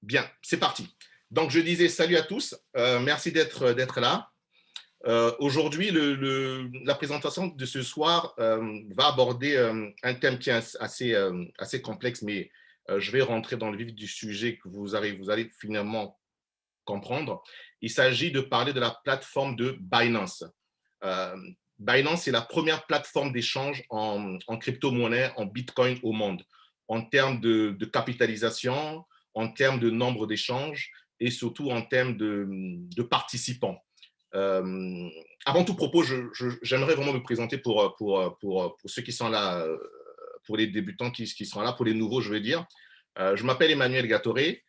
Bien, c'est parti. Donc, je disais salut à tous. Merci d'être là. Aujourd'hui, la présentation de ce soir va aborder un thème qui est assez complexe, mais je vais rentrer dans le vif du sujet que vous allez finalement comprendre. Il s'agit de parler de la plateforme de Binance. Euh, Binance est la première plateforme d'échange en crypto-monnaie, en Bitcoin au monde, en termes de capitalisation, en termes de nombre d'échanges et surtout en termes de participants. Euh, Avant tout propos, j'aimerais vraiment me présenter pour ceux qui sont là, pour les débutants qui sont là, pour les nouveaux, je veux dire. Je m'appelle Emmanuel Gatoré.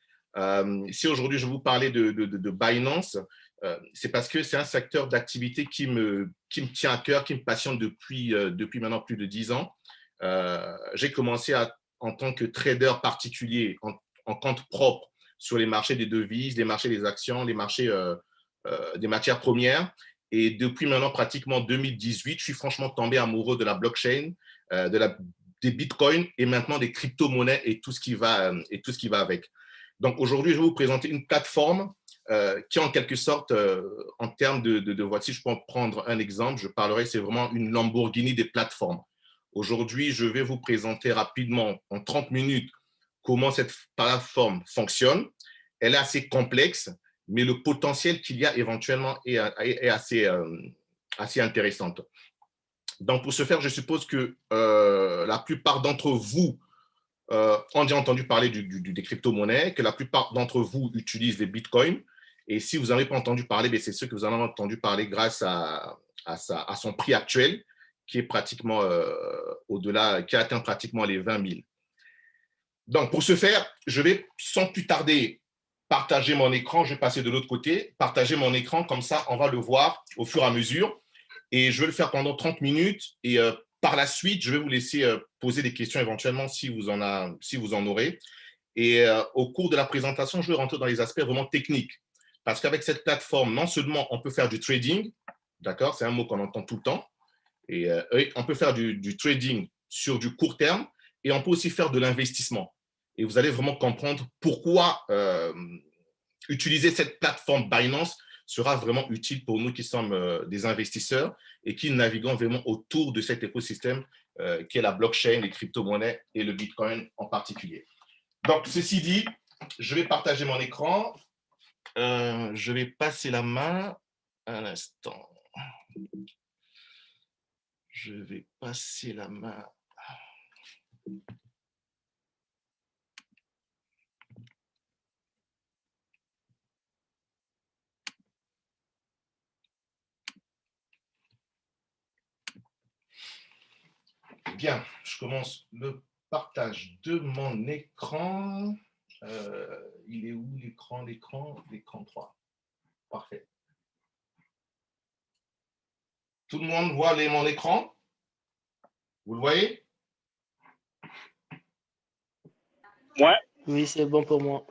Si aujourd'hui je vous parlais de Binance, c'est parce que c'est un secteur d'activité qui me tient à cœur, qui me passionne depuis maintenant plus de 10 ans. J'ai commencé en tant que trader particulier, en compte propre sur les marchés des devises, les marchés des actions, les marchés des matières premières. Et depuis maintenant pratiquement 2018, je suis franchement tombé amoureux de la blockchain, des bitcoins et maintenant des crypto-monnaies et tout ce qui va avec. Donc aujourd'hui, je vais vous présenter une plateforme qui en quelque sorte, en termes de voiture, si je peux prendre un exemple, je parlerai, c'est vraiment une Lamborghini des plateformes. Aujourd'hui, je vais vous présenter rapidement, en 30 minutes, comment cette plateforme fonctionne. Elle est assez complexe, mais le potentiel qu'il y a éventuellement est assez intéressant. Donc, pour ce faire, je suppose que la plupart d'entre vous ont déjà entendu parler des crypto-monnaies, que la plupart d'entre vous utilisent les bitcoins. Et si vous n'en avez pas entendu parler, c'est ce que vous en avez entendu parler grâce à son prix actuel, qui est pratiquement au-delà, qui a atteint pratiquement les 20 000. Donc, pour ce faire, je vais sans plus tarder partager mon écran. Je vais passer de l'autre côté, partager mon écran, comme ça, on va le voir au fur et à mesure. Et je vais le faire pendant 30 minutes. Et par la suite, je vais vous laisser poser des questions éventuellement si vous en aurez. Et au cours de la présentation, je vais rentrer dans les aspects vraiment techniques. Parce qu'avec cette plateforme, non seulement on peut faire du trading, d'accord, c'est un mot qu'on entend tout le temps, et on peut faire du trading sur du court terme, et on peut aussi faire de l'investissement. Et vous allez vraiment comprendre pourquoi utiliser cette plateforme Binance sera vraiment utile pour nous qui sommes des investisseurs et qui naviguons vraiment autour de cet écosystème qui est la blockchain, les crypto-monnaies et le Bitcoin en particulier. Donc, ceci dit, je vais partager mon écran. Je vais passer la main un instant. Je vais passer la main. Bien, je commence le partage de mon écran. Il est où l'écran? L'écran 3. Parfait. Tout le monde voit mon écran? Vous le voyez? Ouais. Oui, c'est bon pour moi.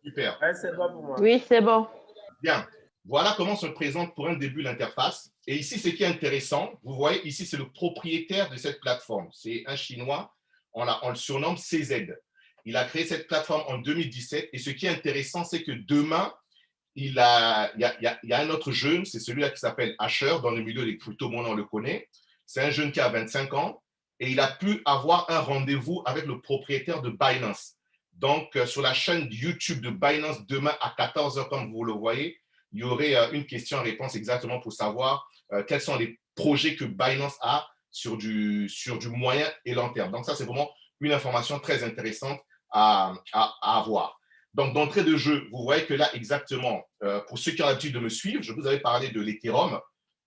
Super. Ouais, c'est bon pour moi. Oui, c'est bon. Bien. Voilà comment se présente pour un début l'interface. Et ici, ce qui est intéressant, vous voyez, ici, c'est le propriétaire de cette plateforme. C'est un Chinois, on le surnomme CZ. Il a créé cette plateforme en 2017. Et ce qui est intéressant, c'est que demain, il y a un autre jeune, c'est celui-là qui s'appelle Asher, dans le milieu des crypto-monnaies, on le connaît. C'est un jeune qui a 25 ans et il a pu avoir un rendez-vous avec le propriétaire de Binance. Donc, sur la chaîne YouTube de Binance, demain à 14 h, comme vous le voyez, il y aurait une question-réponse exactement pour savoir quels sont les projets que Binance a sur du moyen et long terme. Donc, ça, c'est vraiment une information très intéressante à avoir. Donc, d'entrée de jeu, vous voyez que là, exactement, pour ceux qui ont l'habitude de me suivre, je vous avais parlé de l'Ethereum.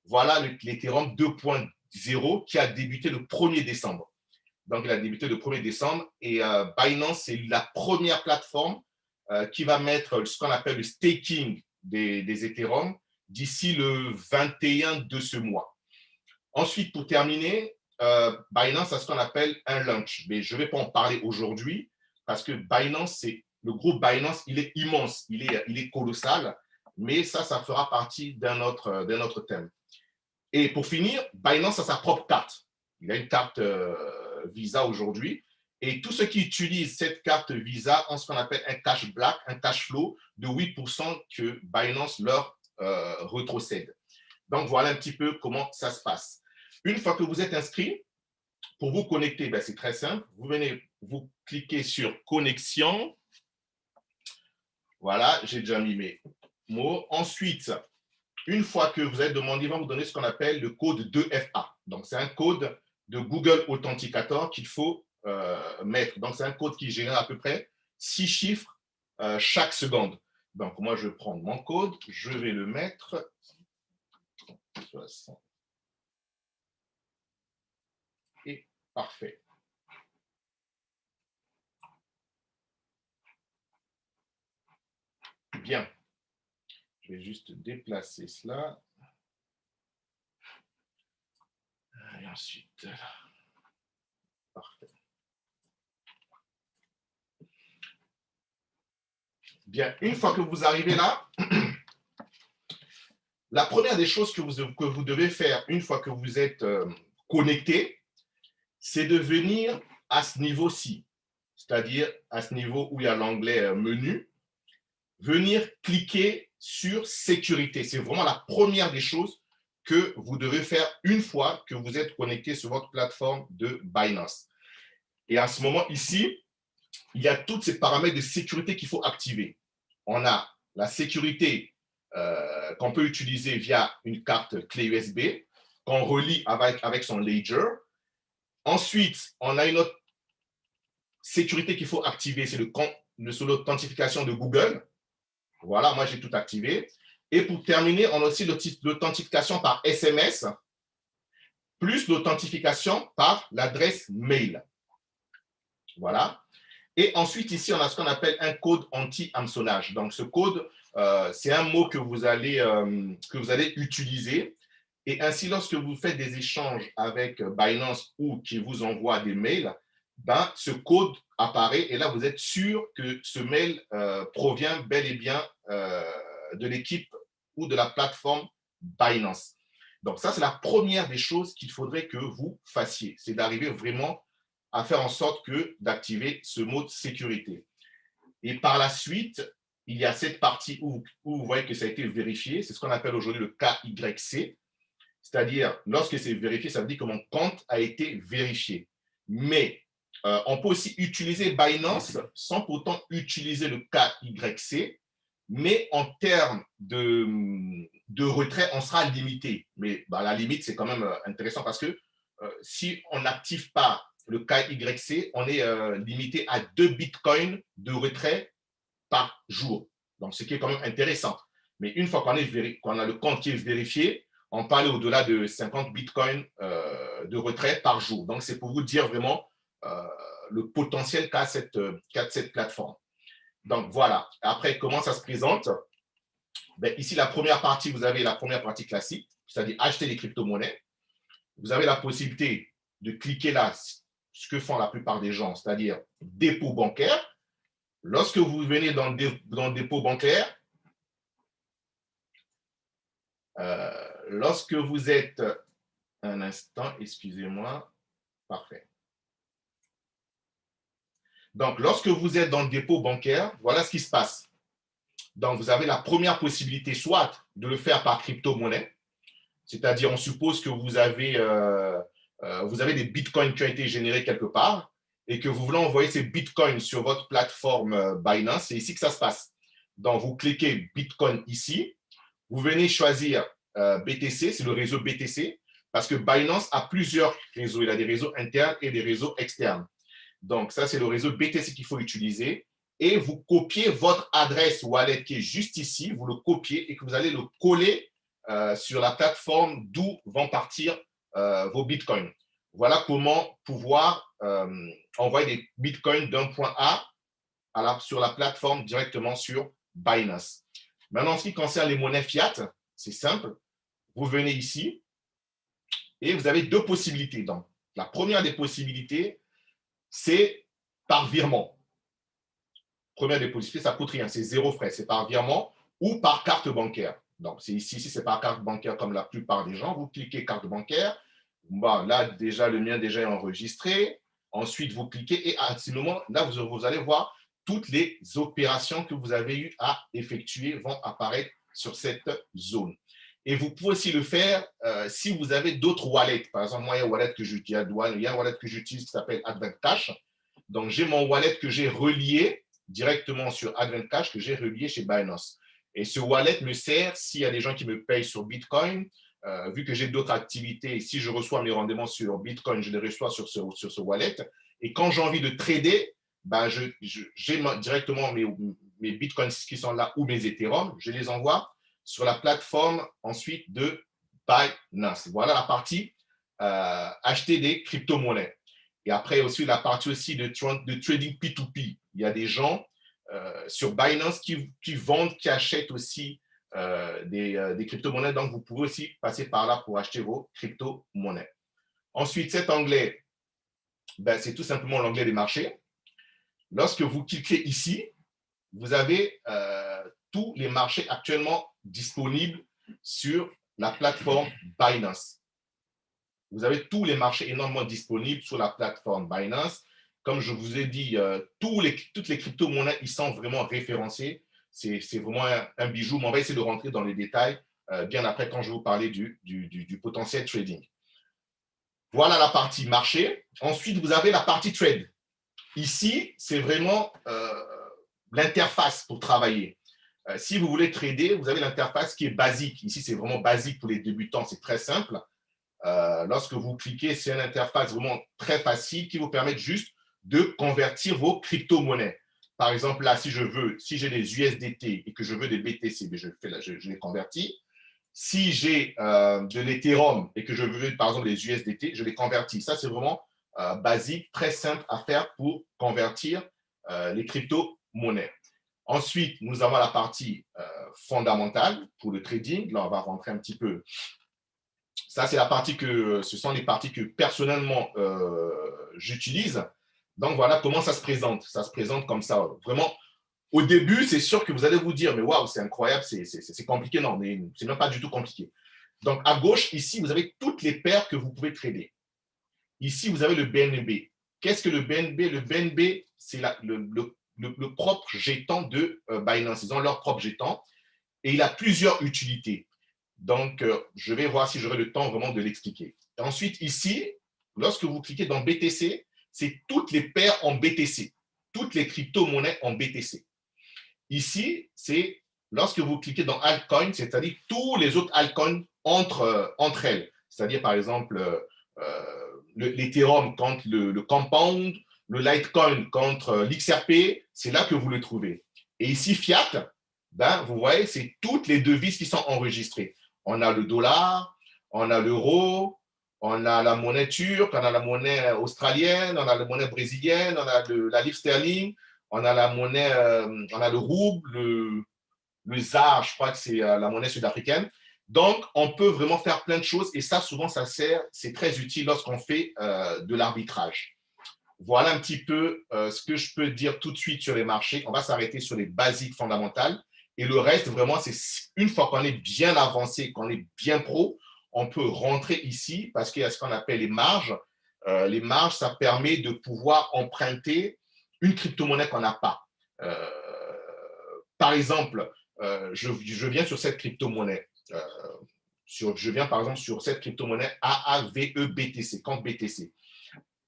Voilà l'Ethereum 2.0 qui a débuté le 1er décembre. Donc, il a débuté le 1er décembre et Binance, c'est la première plateforme qui va mettre ce qu'on appelle le staking des Ethereum d'ici le 21 de ce mois. Ensuite, pour terminer, Binance a ce qu'on appelle un launch. Mais je ne vais pas en parler aujourd'hui parce que Binance, le groupe Binance, il est immense, il est colossal, mais ça fera partie d'un autre thème. Et pour finir, Binance a sa propre carte. Il a une carte Visa aujourd'hui Et tous ceux qui utilisent cette carte Visa ont ce qu'on appelle un cash back, un cash flow de 8% que Binance leur rétrocède. Donc, voilà un petit peu comment ça se passe. Une fois que vous êtes inscrit, pour vous connecter, ben, c'est très simple. Vous venez, vous cliquez sur connexion. Voilà, j'ai déjà mis mes mots. Ensuite, une fois que vous êtes demandé, il va vous donner ce qu'on appelle le code 2FA. Donc, c'est un code de Google Authenticator qu'il faut mettre. Donc, c'est un code qui génère à peu près 6 chiffres chaque seconde. Donc, moi, je prends mon code, je vais le mettre. 60. Et parfait. Bien. Je vais juste déplacer cela. Et ensuite, parfait. Bien, une fois que vous arrivez là, la première des choses que vous devez faire une fois que vous êtes connecté, c'est de venir à ce niveau-ci, c'est-à-dire à ce niveau où il y a l'onglet menu, venir cliquer sur sécurité. C'est vraiment la première des choses que vous devez faire une fois que vous êtes connecté sur votre plateforme de Binance. Et à ce moment ici, il y a tous ces paramètres de sécurité qu'il faut activer. On a la sécurité qu'on peut utiliser via une carte clé USB, qu'on relie avec son Ledger. Ensuite, on a une autre sécurité qu'il faut activer, c'est l'authentification de Google. Voilà, moi j'ai tout activé. Et pour terminer, on a aussi l'authentification par SMS, plus l'authentification par l'adresse mail. Voilà. Et ensuite, ici, on a ce qu'on appelle un code anti-hameçonnage. Donc, ce code, c'est un mot que vous allez utiliser. Et ainsi, lorsque vous faites des échanges avec Binance ou qui vous envoie des mails, ben, ce code apparaît et là, vous êtes sûr que ce mail provient bel et bien de l'équipe ou de la plateforme Binance. Donc, ça, c'est la première des choses qu'il faudrait que vous fassiez. C'est d'arriver vraiment à faire en sorte d'activer ce mode sécurité. Et par la suite, il y a cette partie où vous voyez que ça a été vérifié. C'est ce qu'on appelle aujourd'hui le KYC. C'est-à-dire, lorsque c'est vérifié, ça veut dire que mon compte a été vérifié. Mais on peut aussi utiliser Binance sans pourtant utiliser le KYC. Mais en termes de retrait, on sera limité. Mais bah, à la limite, c'est quand même intéressant parce que si on n'active pas le KYC, on est limité à 2 bitcoins de retrait par jour. Donc, ce qui est quand même intéressant. Mais une fois qu'on a le compte qui est vérifié, on parle au-delà de 50 bitcoins de retrait par jour. Donc, c'est pour vous dire vraiment le potentiel qu'a cette plateforme. Donc, voilà. Après, comment ça se présente? Ben, ici, la première partie, vous avez la première partie classique, c'est-à-dire acheter des crypto-monnaies. Vous avez la possibilité de cliquer là, ce que font la plupart des gens, c'est-à-dire dépôt bancaire. Lorsque vous venez dans le dépôt bancaire, lorsque vous êtes, un instant, excusez-moi, parfait. Donc, lorsque vous êtes dans le dépôt bancaire, voilà ce qui se passe. Donc, vous avez la première possibilité, soit de le faire par crypto-monnaie, c'est-à-dire on suppose que vous avez des bitcoins qui ont été générés quelque part et que vous voulez envoyer ces bitcoins sur votre plateforme Binance, c'est ici que ça se passe. Donc, vous cliquez Bitcoin ici, vous venez choisir BTC, c'est le réseau BTC, parce que Binance a plusieurs réseaux. Il a des réseaux internes et des réseaux externes. Donc, ça, c'est le réseau BTC qu'il faut utiliser. Et vous copiez votre adresse wallet qui est juste ici, vous le copiez et que vous allez le coller sur la plateforme d'où vont partir vos bitcoins. Voilà comment pouvoir envoyer des bitcoins d'un point A sur la plateforme directement sur Binance. Maintenant, en ce qui concerne les monnaies fiat, c'est simple. Vous venez ici et vous avez deux possibilités. Donc, la première des possibilités, c'est par virement. Première des possibilités, ça ne coûte rien, c'est zéro frais, c'est par virement ou par carte bancaire. Donc, c'est ici, c'est par carte bancaire comme la plupart des gens. Vous cliquez carte bancaire. Bon, là, déjà, le mien déjà est enregistré. Ensuite, vous cliquez et à ce moment, là, vous allez voir toutes les opérations que vous avez eu à effectuer vont apparaître sur cette zone. Et vous pouvez aussi le faire si vous avez d'autres wallets. Par exemple, moi, il y a un wallet que j'utilise qui s'appelle Advent Cash. Donc, j'ai mon wallet que j'ai relié directement sur Advent Cash, que j'ai relié chez Binance. Et ce wallet me sert s'il y a des gens qui me payent sur Bitcoin. Vu que j'ai d'autres activités, si je reçois mes rendements sur Bitcoin, je les reçois sur ce wallet. Et quand j'ai envie de trader, ben j'ai directement mes Bitcoins qui sont là ou mes Ethereum, je les envoie sur la plateforme ensuite de Binance. Voilà la partie acheter des crypto-monnaies. Et après aussi la partie aussi de trading P2P. Il y a des gens sur Binance qui vendent, qui achètent aussi des crypto-monnaies. Donc, vous pouvez aussi passer par là pour acheter vos crypto-monnaies. Ensuite, cet onglet, ben, c'est tout simplement l'onglet des marchés. Lorsque vous cliquez ici, vous avez tous les marchés actuellement disponibles sur la plateforme Binance. Vous avez tous les marchés énormément disponibles sur la plateforme Binance. Comme je vous ai dit, toutes les crypto-monnaies, ils sont vraiment référencés. C'est vraiment un bijou, mais on va essayer de rentrer dans les détails bien après quand je vais vous parler du potentiel trading. Voilà la partie marché. Ensuite, vous avez la partie trade. Ici, c'est vraiment l'interface pour travailler. Si vous voulez trader, vous avez l'interface qui est basique. Ici, c'est vraiment basique pour les débutants, c'est très simple. Lorsque vous cliquez, c'est une interface vraiment très facile qui vous permet juste de convertir vos crypto-monnaies. Par exemple, là, si j'ai des USDT et que je veux des BTC, je les convertis. Si j'ai de l'Ethereum et que je veux, par exemple, les USDT, je les convertis. Ça, c'est vraiment basique, très simple à faire pour convertir les crypto-monnaies. Ensuite, nous avons la partie fondamentale pour le trading. Là, on va rentrer un petit peu. Ça, ce sont les parties que personnellement j'utilise. Donc, voilà comment ça se présente. Ça se présente comme ça. Vraiment, au début, c'est sûr que vous allez vous dire, mais waouh, c'est incroyable, c'est compliqué. Non, mais c'est même pas du tout compliqué. Donc, à gauche, ici, vous avez toutes les paires que vous pouvez trader. Ici, vous avez le BNB. Qu'est-ce que le BNB? Le BNB, c'est le propre jeton de Binance. Ils ont leur propre jeton et il a plusieurs utilités. Donc, je vais voir si j'aurai le temps vraiment de l'expliquer. Ensuite, ici, lorsque vous cliquez dans BTC, c'est toutes les paires en BTC, toutes les crypto-monnaies en BTC. Ici, c'est lorsque vous cliquez dans altcoin, c'est-à-dire tous les autres altcoins entre elles. C'est-à-dire, par exemple, l'Ethereum contre le Compound, le Litecoin contre l'XRP, c'est là que vous le trouvez. Et ici, Fiat, ben, vous voyez, c'est toutes les devises qui sont enregistrées. On a le dollar, on a l'euro, on a la monnaie turque, on a la monnaie australienne, on a la monnaie brésilienne, on a la livre sterling, on a la monnaie, on a le rouble, le ZAR, je crois que c'est la monnaie sud-africaine. Donc, on peut vraiment faire plein de choses et ça, souvent, c'est très utile lorsqu'on fait de l'arbitrage. Voilà un petit peu ce que je peux dire tout de suite sur les marchés. On va s'arrêter sur les basiques fondamentales. Et le reste, vraiment, c'est une fois qu'on est bien avancé, qu'on est bien pro, on peut rentrer ici parce qu'il y a ce qu'on appelle les marges. Les marges, ça permet de pouvoir emprunter une crypto-monnaie qu'on n'a pas. Par exemple, je viens sur cette crypto-monnaie. Je viens par exemple sur cette crypto-monnaie AAVEBTC, compte BTC.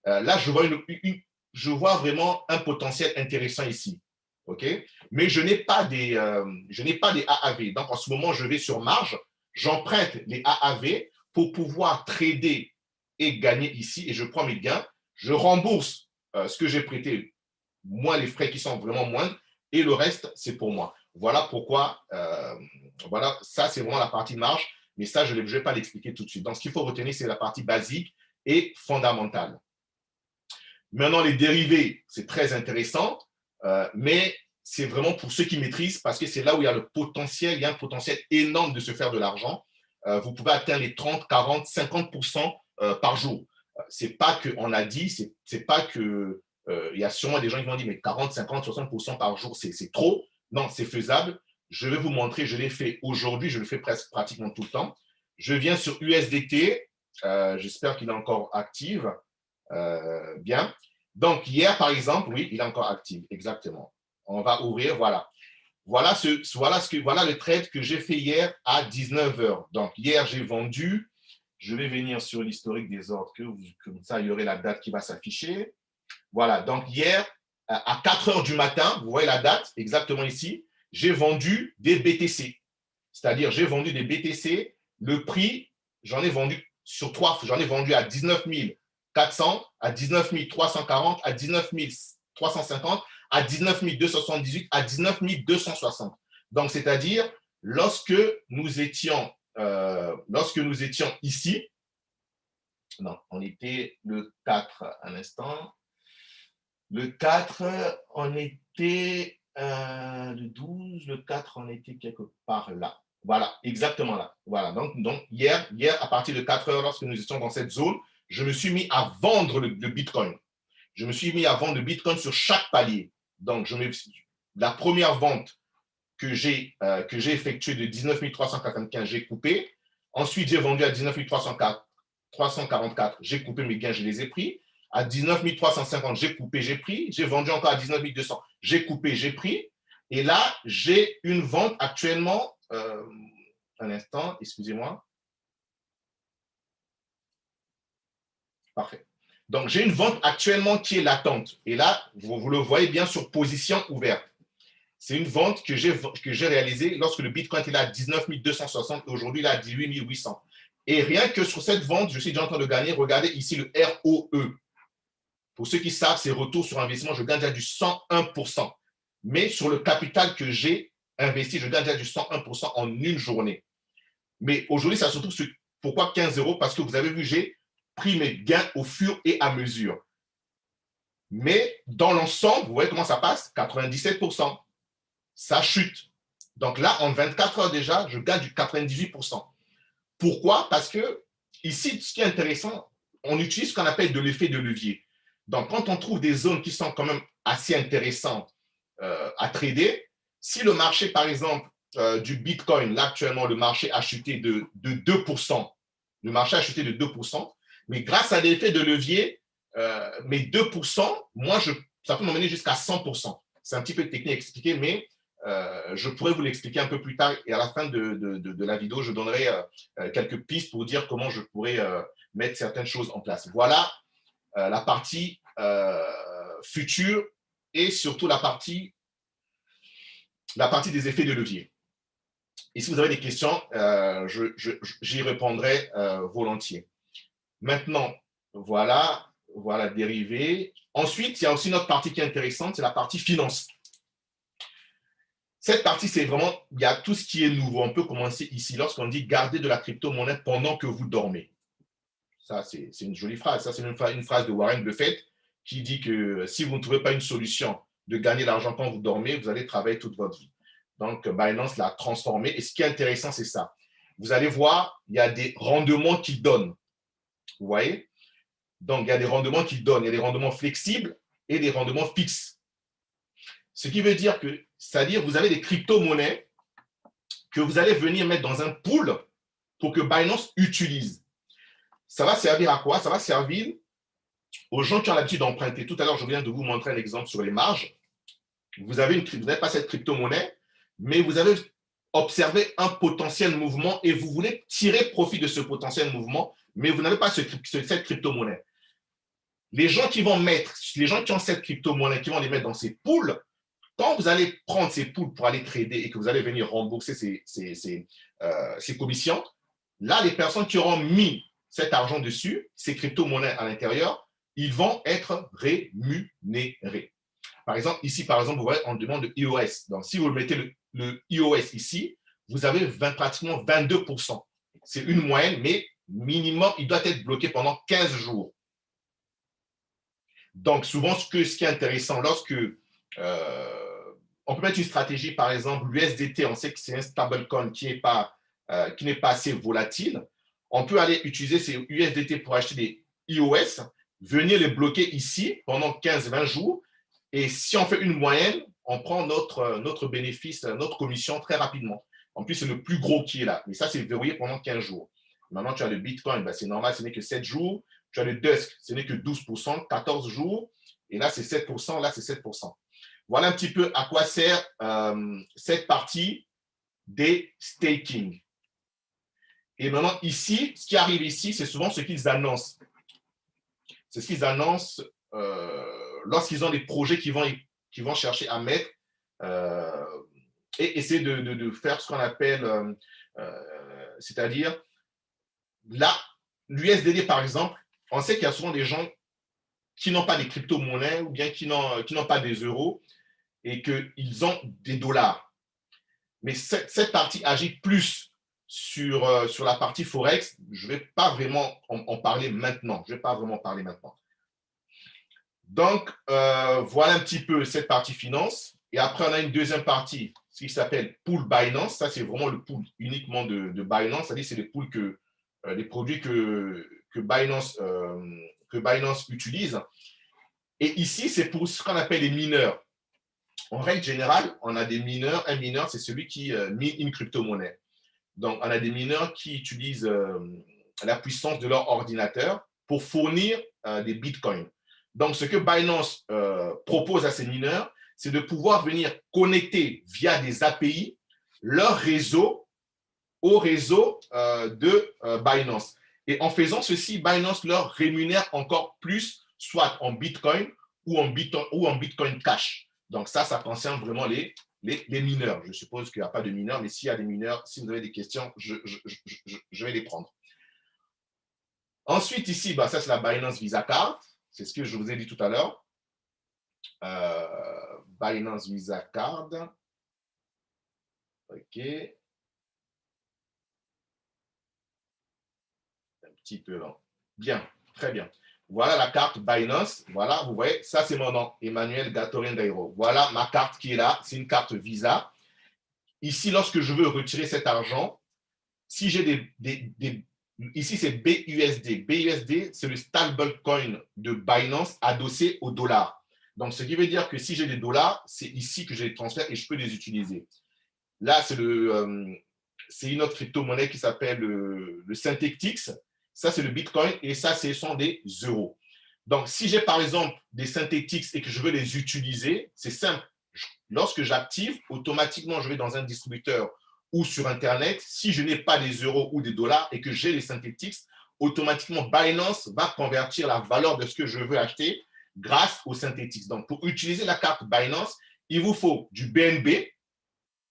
Là, je vois vraiment un potentiel intéressant ici. Okay? Mais je n'ai pas des AAV. Donc, en ce moment, je vais sur marge, j'emprunte les AAV pour pouvoir trader et gagner ici et je prends mes gains. Je rembourse ce que j'ai prêté, moins les frais qui sont vraiment moindres et le reste, c'est pour moi. Voilà pourquoi, voilà, ça, c'est vraiment la partie marge, mais ça, je ne vais pas l'expliquer tout de suite. Donc, ce qu'il faut retenir, c'est la partie basique et fondamentale. Maintenant, les dérivés, c'est très intéressant, mais c'est vraiment pour ceux qui maîtrisent parce que c'est là où il y a le potentiel, il y a un potentiel énorme de se faire de l'argent. Vous pouvez atteindre les 30, 40, 50% par jour. C'est pas qu'on a dit, c'est pas que il y a sûrement des gens qui vont dire mais 40, 50, 60% par jour, c'est trop. Non, c'est faisable. Je vais vous montrer, je l'ai fait aujourd'hui, je le fais presque pratiquement tout le temps. Je viens sur USDT, j'espère qu'il est encore actif. Bien. Donc, hier, par exemple, oui, il est encore actif, exactement. On va ouvrir, voilà. Voilà le trade que j'ai fait hier à 19 h. Donc, hier, j'ai vendu. Je vais venir sur l'historique des ordres, comme ça, il y aurait la date qui va s'afficher. Voilà, donc hier, à 4 h du matin, vous voyez la date exactement ici, j'ai vendu des BTC. C'est-à-dire, j'ai vendu des BTC. Le prix, j'en ai vendu sur 3, j'en ai vendu à 19 400, à 19 340, à 19 350, à 19 278, à 19 260. Donc, c'est-à-dire, lorsque nous étions ici, non, on était le 4, un instant. Le 4, on était le 12, le 4, on était quelque part là. Voilà, exactement là. Voilà, donc hier, à partir de 4 h, lorsque nous étions dans cette zone, je me suis mis à vendre le Bitcoin. Je me suis mis à vendre le Bitcoin sur chaque palier. Donc, la première vente que j'ai effectuée de 19 395, j'ai coupé. Ensuite, j'ai vendu à 19 344, j'ai coupé mes gains, je les ai pris. À 19 350, j'ai coupé, j'ai pris. J'ai vendu encore à 19 200, j'ai coupé, j'ai pris. Et là, j'ai une vente actuellement, un instant, excusez-moi. Parfait. Donc, j'ai une vente actuellement qui est latente. Et là, vous le voyez bien sur position ouverte. C'est une vente que j'ai réalisée lorsque le Bitcoin était là à 19 260 et aujourd'hui, il est à 18 800. Et rien que sur cette vente, je suis déjà en train de gagner. Regardez ici le ROE. Pour ceux qui savent, c'est retour sur investissement, je gagne déjà du 101%. Mais sur le capital que j'ai investi, je gagne déjà du 101% en une journée. Mais aujourd'hui, ça se trouve pourquoi 15 €? Parce que vous avez vu, j'ai pris mes gains au fur et à mesure. Mais dans l'ensemble, vous voyez comment ça passe? 97%. Ça chute. Donc là, en 24 heures déjà, je gagne du 98%. Pourquoi? Parce que ici, ce qui est intéressant, on utilise ce qu'on appelle de l'effet de levier. Donc, quand on trouve des zones qui sont quand même assez intéressantes à trader, si le marché, par exemple, du Bitcoin, là actuellement, le marché a chuté de 2%, le marché a chuté de 2%, mais grâce à l'effet de levier, mes 2%, moi, ça peut m'emmener jusqu'à 100%. C'est un petit peu technique à expliquer, mais je pourrais vous l'expliquer un peu plus tard et à la fin de la vidéo, je donnerai quelques pistes pour dire comment je pourrais mettre certaines choses en place. Voilà la partie future et surtout la partie des effets de levier. Et si vous avez des questions, j'y répondrai volontiers. Maintenant, voilà dérivé. Ensuite, il y a aussi une autre partie qui est intéressante, c'est la partie finance. Cette partie, c'est vraiment, il y a tout ce qui est nouveau. On peut commencer ici lorsqu'on dit garder de la crypto-monnaie pendant que vous dormez. Ça, c'est une jolie phrase. Ça, c'est une phrase de Warren Buffett qui dit que si vous ne trouvez pas une solution de gagner de l'argent quand vous dormez, vous allez travailler toute votre vie. Donc, Binance l'a transformé. Et ce qui est intéressant, c'est ça. Vous allez voir, il y a des rendements qu'il donne. Vous voyez? Donc, il y a des rendements qu'il donne. Il y a des rendements flexibles et des rendements fixes. Ce qui veut dire que, c'est-à-dire, vous avez des crypto-monnaies que vous allez venir mettre dans un pool pour que Binance utilise. Ça va servir à quoi? Ça va servir aux gens qui ont l'habitude d'emprunter. Tout à l'heure, je viens de vous montrer un exemple sur les marges. Vous n'avez pas cette crypto-monnaie, mais vous avez observé un potentiel mouvement et vous voulez tirer profit de ce potentiel mouvement, mais vous n'avez pas cette crypto-monnaie. Les gens qui ont cette crypto-monnaie, qui vont les mettre dans ces pools, quand vous allez prendre ces pools pour aller trader et que vous allez venir rembourser ces commissions, là, les personnes qui auront mis cet argent dessus, ces crypto-monnaies à l'intérieur, ils vont être rémunérés. Par exemple, ici, vous voyez, on demande le EOS. Donc, si vous mettez le EOS ici, vous avez pratiquement 22%. C'est une moyenne, mais minimum, il doit être bloqué pendant 15 jours. Donc, souvent, ce qui est intéressant, lorsque on peut mettre une stratégie, par exemple, l'USDT, on sait que c'est un stablecoin qui n'est pas assez volatile. On peut aller utiliser ces USDT pour acheter des EOS, venir les bloquer ici pendant 15-20 jours. Et si on fait une moyenne, on prend notre bénéfice, notre commission très rapidement. En plus, c'est le plus gros qui est là. Mais ça, c'est verrouillé pendant 15 jours. Maintenant, tu as le Bitcoin, c'est normal, ce n'est que 7 jours. Tu as le Dusk, ce n'est que 12%, 14 jours. Et là, c'est 7%, là, c'est 7%. Voilà un petit peu à quoi sert cette partie des staking. Et maintenant, ici, ce qui arrive ici, c'est souvent ce qu'ils annoncent. C'est ce qu'ils annoncent lorsqu'ils ont des projets qu'ils vont chercher à mettre et essayer de faire ce qu'on appelle, c'est-à-dire, là, l'USDD, par exemple, on sait qu'il y a souvent des gens qui n'ont pas des crypto-monnaies ou bien qui n'ont pas des euros et qu'ils ont des dollars. Mais cette partie agit plus sur la partie Forex. Je ne vais pas vraiment en parler maintenant. Donc, voilà un petit peu cette partie finance. Et après, on a une deuxième partie, ce qui s'appelle pool Binance. Ça, c'est vraiment le pool uniquement de Binance. C'est-à-dire c'est les pools les produits que Binance utilise. Et ici, c'est pour ce qu'on appelle les mineurs. En règle générale, on a des mineurs. Un mineur, c'est celui qui mine une crypto-monnaie. Donc, on a des mineurs qui utilisent la puissance de leur ordinateur pour fournir des bitcoins. Donc, ce que Binance propose à ces mineurs, c'est de pouvoir venir connecter via des API leur réseau au réseau de Binance. Et en faisant ceci, Binance leur rémunère encore plus, soit en Bitcoin ou en Bitcoin Cash. Donc ça concerne vraiment les mineurs. Je suppose qu'il n'y a pas de mineurs, mais s'il y a des mineurs, si vous avez des questions, je vais les prendre. Ensuite, ici, ça, c'est la Binance Visa Card. C'est ce que je vous ai dit tout à l'heure. Binance Visa Card. OK. Un petit peu lent. Bien, très bien. Voilà la carte Binance. Voilà, vous voyez, ça c'est mon nom, Emmanuel Gatorin Dairo. Voilà ma carte qui est là. C'est une carte Visa. Ici, lorsque je veux retirer cet argent, si j'ai ici, c'est BUSD. BUSD, c'est le stablecoin de Binance adossé au dollar. Donc, ce qui veut dire que si j'ai des dollars, c'est ici que je les transfère et je peux les utiliser. Là, c'est une autre crypto-monnaie qui s'appelle le Synthetix. Ça, c'est le Bitcoin et ça, ce sont des euros. Donc, si j'ai par exemple des Synthetix et que je veux les utiliser, c'est simple. Lorsque j'active, automatiquement, je vais dans un distributeur ou sur Internet. Si je n'ai pas des euros ou des dollars et que j'ai les Synthetix, automatiquement, Binance va convertir la valeur de ce que je veux acheter grâce aux Synthetix. Donc, pour utiliser la carte Binance, il vous faut du BNB,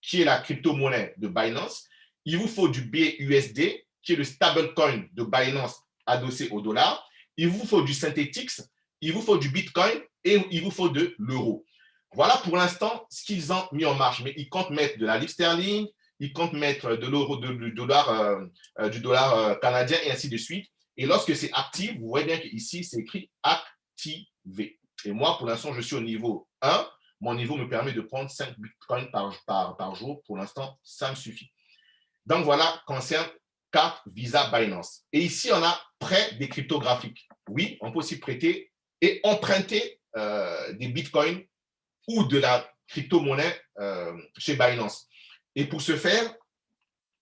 qui est la crypto-monnaie de Binance. Il vous faut du BUSD, qui est le stablecoin de Binance adossé au dollar. Il vous faut du Synthetix, il vous faut du Bitcoin et il vous faut de l'euro. Voilà pour l'instant ce qu'ils ont mis en marche. Mais ils comptent mettre de la livre sterling, ils comptent mettre de l'euro, du dollar canadien et ainsi de suite. Et lorsque c'est actif, vous voyez bien qu'ici, c'est écrit activé. Et moi, pour l'instant, je suis au niveau 1. Mon niveau me permet de prendre 5 bitcoins par jour. Pour l'instant, ça me suffit. Donc, voilà, concerne carte Visa Binance. Et ici, on a prêt des cryptographiques. Oui, on peut aussi prêter et emprunter des bitcoins ou de la crypto-monnaie chez Binance. Et pour ce faire,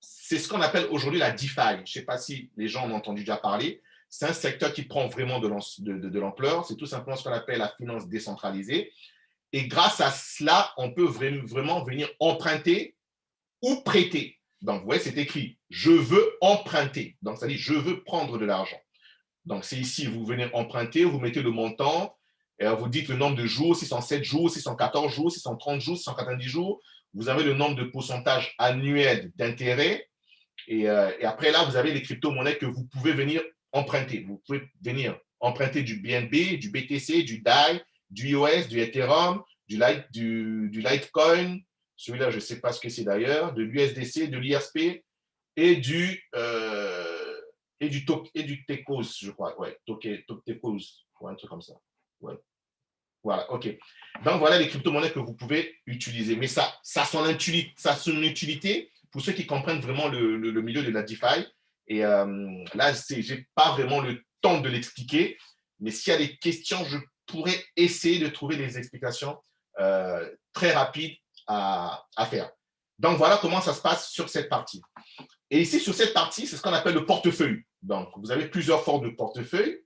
c'est ce qu'on appelle aujourd'hui la DeFi. Je ne sais pas si les gens en ont entendu déjà parler. C'est un secteur qui prend vraiment de l'ampleur. C'est tout simplement ce qu'on appelle la finance décentralisée. Et grâce à cela, on peut vraiment venir emprunter ou prêter. Donc, vous voyez, c'est écrit « Je veux emprunter ». Donc, ça dit « Je veux prendre de l'argent ». Donc, c'est ici, vous venez emprunter, vous mettez le montant, et vous dites le nombre de jours, 607 jours, 614 jours, 630 jours, 690 jours. Vous avez le nombre de pourcentage annuel d'intérêt. Et après, là, vous avez les crypto-monnaies que vous pouvez venir emprunter. Vous pouvez venir emprunter du BNB, du BTC, du DAI, du iOS, du Ethereum, du Litecoin, celui-là, je ne sais pas ce que c'est d'ailleurs, de l'USDC, de l'IRSP et du Tecos, je crois. Ouais, Tecos, ou un truc comme ça. Ouais. Voilà, OK. Donc, voilà les crypto-monnaies que vous pouvez utiliser. Mais ça a son utilité pour ceux qui comprennent vraiment le milieu de la DeFi. Et là, je n'ai pas vraiment le temps de l'expliquer. Mais s'il y a des questions, je pourrais essayer de trouver des explications très rapides à faire. Donc, voilà comment ça se passe sur cette partie. Et ici, sur cette partie, c'est ce qu'on appelle le portefeuille. Donc, vous avez plusieurs formes de portefeuille.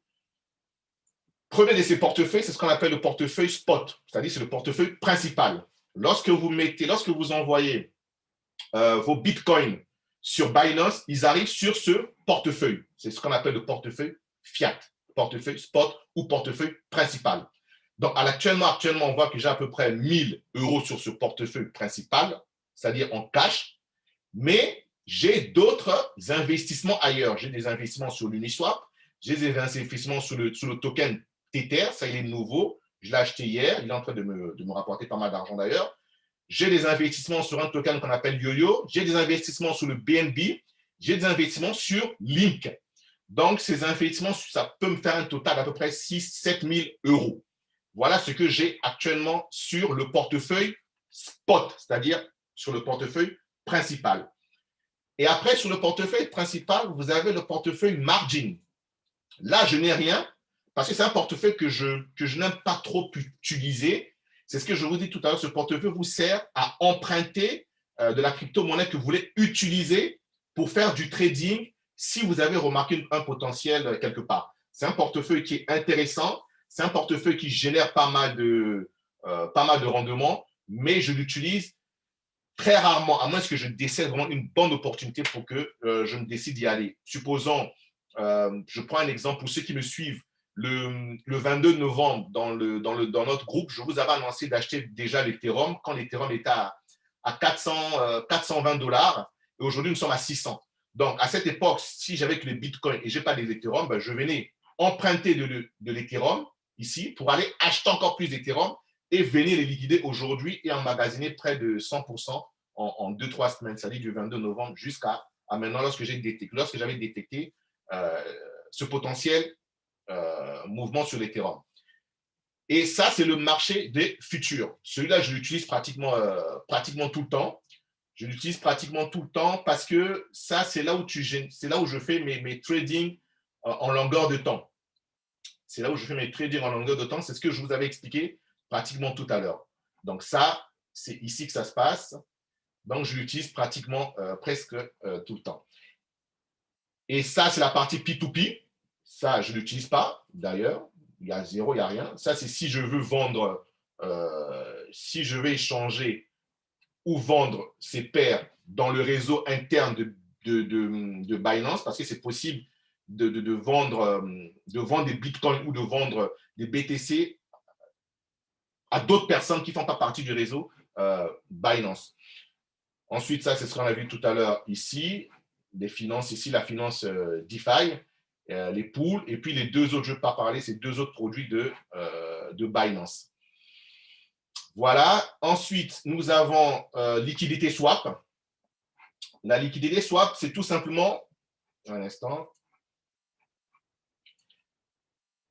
premier de ces portefeuilles, c'est ce qu'on appelle le portefeuille spot, c'est-à-dire c'est le portefeuille principal. Lorsque vous envoyez vos bitcoins sur Binance, ils arrivent sur ce portefeuille. C'est ce qu'on appelle le portefeuille fiat, portefeuille spot ou portefeuille principal. Donc, actuellement, on voit que j'ai à peu près 1000 € sur ce portefeuille principal, c'est-à-dire en cash, mais j'ai d'autres investissements ailleurs. J'ai des investissements sur l'Uniswap, j'ai des investissements sur le token Tether, ça il est nouveau, je l'ai acheté hier, il est en train de me rapporter pas mal d'argent d'ailleurs. J'ai des investissements sur un token qu'on appelle YoYo, j'ai des investissements sur le BNB, j'ai des investissements sur Link. Donc, ces investissements, ça peut me faire un total d'à peu près 6 000 – 7 000 €. Voilà ce que j'ai actuellement sur le portefeuille spot, c'est-à-dire sur le portefeuille principal. Et après, sur le portefeuille principal, vous avez le portefeuille margin. Là, je n'ai rien parce que c'est un portefeuille que je n'aime pas trop utiliser. C'est ce que je vous dis tout à l'heure, ce portefeuille vous sert à emprunter de la crypto-monnaie que vous voulez utiliser pour faire du trading si vous avez remarqué un potentiel quelque part. C'est un portefeuille qui est intéressant, c'est un portefeuille qui génère pas mal de rendement, mais je l'utilise très rarement, à moins que je décède vraiment une bonne opportunité pour que je me décide d'y aller. Supposons, je prends un exemple pour ceux qui me suivent, le 22 novembre, dans notre groupe, je vous avais annoncé d'acheter déjà l'Ethereum quand l'Ethereum était à 420 $. Et aujourd'hui, nous sommes à 600. Donc, à cette époque, si j'avais que les bitcoins et je n'ai pas d'Ethereum, ben, je venais emprunter de l'Ethereum ici pour aller acheter encore plus d'Ethereum et venir les liquider aujourd'hui et emmagasiner près de 100% en 2-3 semaines, c'est-à-dire du 22 novembre jusqu'à maintenant, lorsque j'avais détecté ce potentiel mouvement sur l'Ethereum. Et ça, c'est le marché des futurs. Celui-là, je l'utilise pratiquement tout le temps. Je l'utilise pratiquement tout le temps parce que ça, c'est là où je fais mes trading en longueur de temps. C'est là où je fais mes trading en longueur de temps. C'est ce que je vous avais expliqué pratiquement tout à l'heure. Donc ça, c'est ici que ça se passe. Donc, je l'utilise pratiquement presque tout le temps. Et ça, c'est la partie P2P. Ça, je ne l'utilise pas, d'ailleurs. Il y a zéro, il n'y a rien. Ça, c'est si je veux vendre, si je vais échanger ou vendre ces paires dans le réseau interne de Binance, parce que c'est possible de vendre des bitcoins ou de vendre des BTC à d'autres personnes qui ne font pas partie du réseau Binance. Ensuite, ça, c'est ce qu'on a vu tout à l'heure ici, des finances ici, la finance DeFi, les pools, et puis les deux autres, je ne vais pas parler, c'est deux autres produits de Binance. Voilà. Ensuite, nous avons liquidité swap. La liquidité swap, c'est tout simplement, un instant,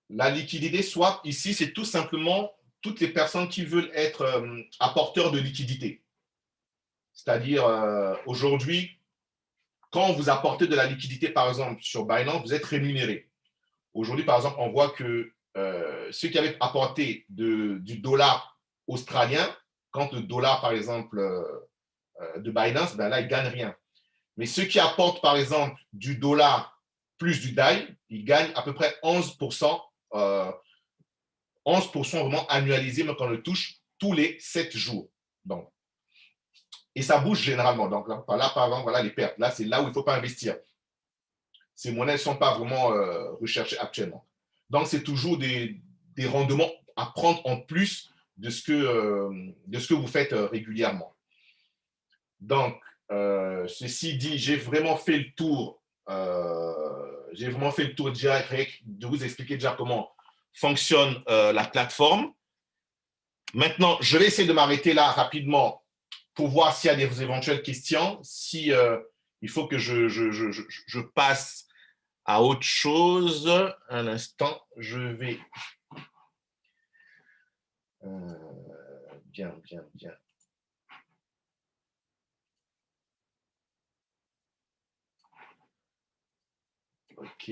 la liquidité swap ici, c'est tout simplement toutes les personnes qui veulent être apporteurs de liquidité. C'est-à-dire, aujourd'hui, quand vous apportez de la liquidité, par exemple, sur Binance, vous êtes rémunéré. Aujourd'hui, par exemple, on voit que ceux qui avaient apporté du dollar australien, quand le dollar, par exemple, de Binance, ben là, ils ne gagnent rien. Mais ceux qui apportent, par exemple, du dollar plus du DAI, ils gagnent à peu près 11%, 11% vraiment annualisé, mais qu'on le touche tous les 7 jours. Donc, et ça bouge généralement. Donc là, par exemple, voilà les pertes. Là, c'est là où il ne faut pas investir. Ces monnaies ne sont pas vraiment recherchées actuellement. Donc, c'est toujours des rendements à prendre en plus de ce que vous faites régulièrement. Donc, ceci dit, j'ai vraiment fait le tour. Direct de vous expliquer déjà comment fonctionne la plateforme. Maintenant, je vais essayer de m'arrêter là rapidement pour voir s'il y a des éventuelles questions, si il faut que je passe à autre chose. Un instant, je vais… Bien. Ok.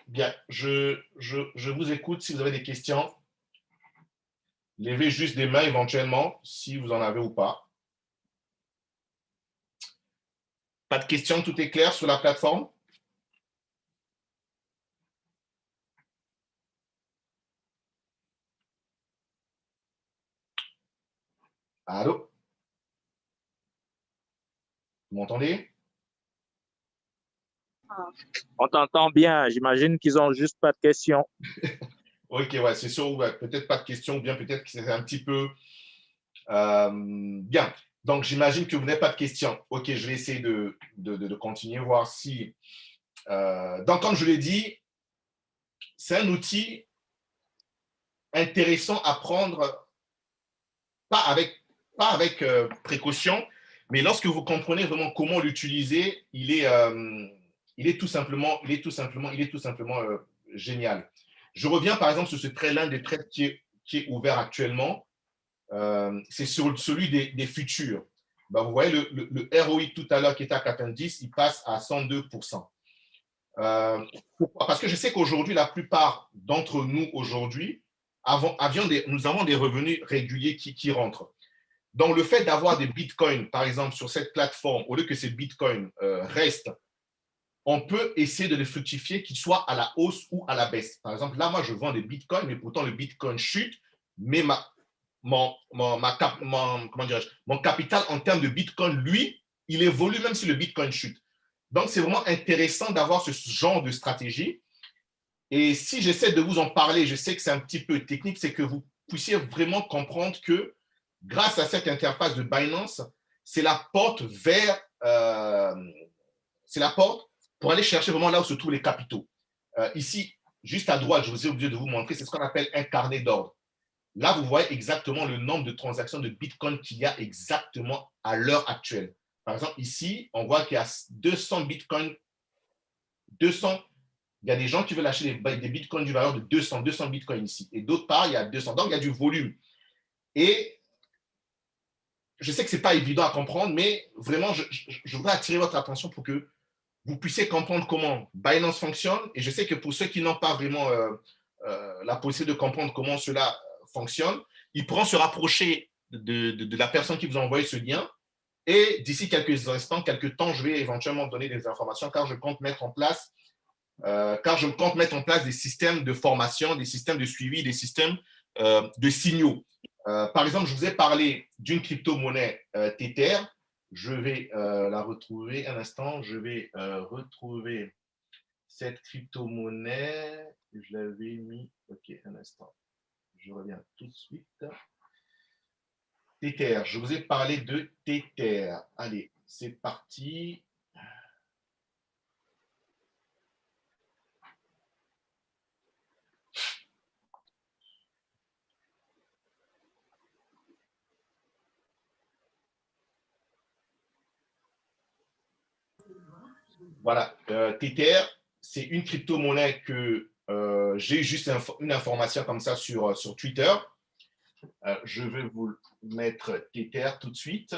Bien, je vous écoute si vous avez des questions. Levez juste des mains éventuellement, si vous en avez ou pas. Pas de questions, tout est clair sur la plateforme? Allô? Vous m'entendez? On t'entend bien. J'imagine qu'ils n'ont juste pas de questions. Ok, ouais, c'est sûr, ouais, peut-être pas de questions, ou bien peut-être que c'est un petit peu bien. Donc, j'imagine que vous n'avez pas de questions. Ok, je vais essayer de continuer, voir si. Donc, comme je l'ai dit, c'est un outil intéressant à prendre, pas avec précaution, mais lorsque vous comprenez vraiment comment l'utiliser, il est tout simplement génial. Je reviens par exemple sur ce trait, l'un des traits qui est ouvert actuellement. C'est sur celui des futurs. Ben, vous voyez le ROI tout à l'heure qui était à 90, il passe à 102%. Pourquoi? Parce que je sais qu'aujourd'hui, la plupart d'entre nous aujourd'hui, nous avons des revenus réguliers qui rentrent. Donc, le fait d'avoir des bitcoins, par exemple, sur cette plateforme, au lieu que ces bitcoins restent, on peut essayer de les fructifier, qu'ils soient à la hausse ou à la baisse. Par exemple, là, moi, je vends des bitcoins, mais pourtant, le bitcoin chute, mais mon capital en termes de bitcoin, lui, il évolue même si le bitcoin chute. Donc, c'est vraiment intéressant d'avoir ce genre de stratégie. Et si j'essaie de vous en parler, je sais que c'est un petit peu technique, c'est que vous puissiez vraiment comprendre que grâce à cette interface de Binance, c'est la porte vers, c'est la porte pour aller chercher vraiment là où se trouvent les capitaux. Ici, juste à droite, je vous ai oublié de vous montrer, c'est ce qu'on appelle un carnet d'ordre. Là, vous voyez exactement le nombre de transactions de Bitcoin qu'il y a exactement à l'heure actuelle. Par exemple, ici, on voit qu'il y a 200 Bitcoin, 200. Il y a des gens qui veulent acheter des Bitcoins du valeur de 200 Bitcoins ici. Et d'autre part, il y a 200. Donc, il y a du volume. Et je sais que ce n'est pas évident à comprendre, mais vraiment, je voudrais attirer votre attention pour que vous puissiez comprendre comment Binance fonctionne. Et je sais que pour ceux qui n'ont pas vraiment la possibilité de comprendre comment cela fonctionne, ils pourront se rapprocher de la personne qui vous a envoyé ce lien. Et d'ici quelques instants, quelques temps, je vais éventuellement donner des informations car je compte mettre en place des systèmes de formation, des systèmes de suivi, des systèmes de signaux. Par exemple, je vous ai parlé d'une crypto-monnaie Tether. Je vais la retrouver un instant. Je vais retrouver cette crypto-monnaie. Je l'avais mis. OK, un instant. Je reviens tout de suite. Tether. Je vous ai parlé de Tether. Allez, c'est parti. Voilà, Tether, c'est une crypto-monnaie que j'ai juste une information comme ça sur Twitter. Je vais vous mettre Tether tout de suite.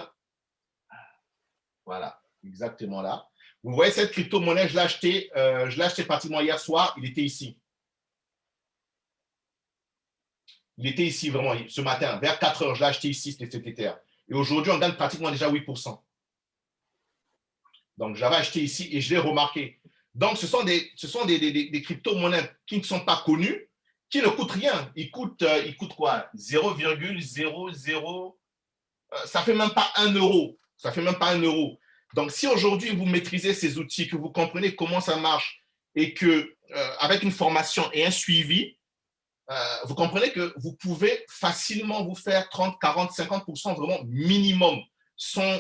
Voilà, exactement là. Vous voyez cette crypto-monnaie, je l'ai acheté pratiquement hier soir, il était ici. Il était ici vraiment ce matin, vers 4 heures, je l'ai acheté ici, c'était Tether. Et aujourd'hui, on gagne pratiquement déjà 8%. Donc, j'avais acheté ici et je l'ai remarqué. Donc, ce sont des crypto-monnaies qui ne sont pas connues, qui ne coûtent rien. Ils coûtent quoi? 0,00. Ça ne fait même pas 1 euro. Ça fait même pas 1 euro. Donc, si aujourd'hui vous maîtrisez ces outils, que vous comprenez comment ça marche et que avec une formation et un suivi, vous comprenez que vous pouvez facilement vous faire 30, 40, 50% vraiment minimum sans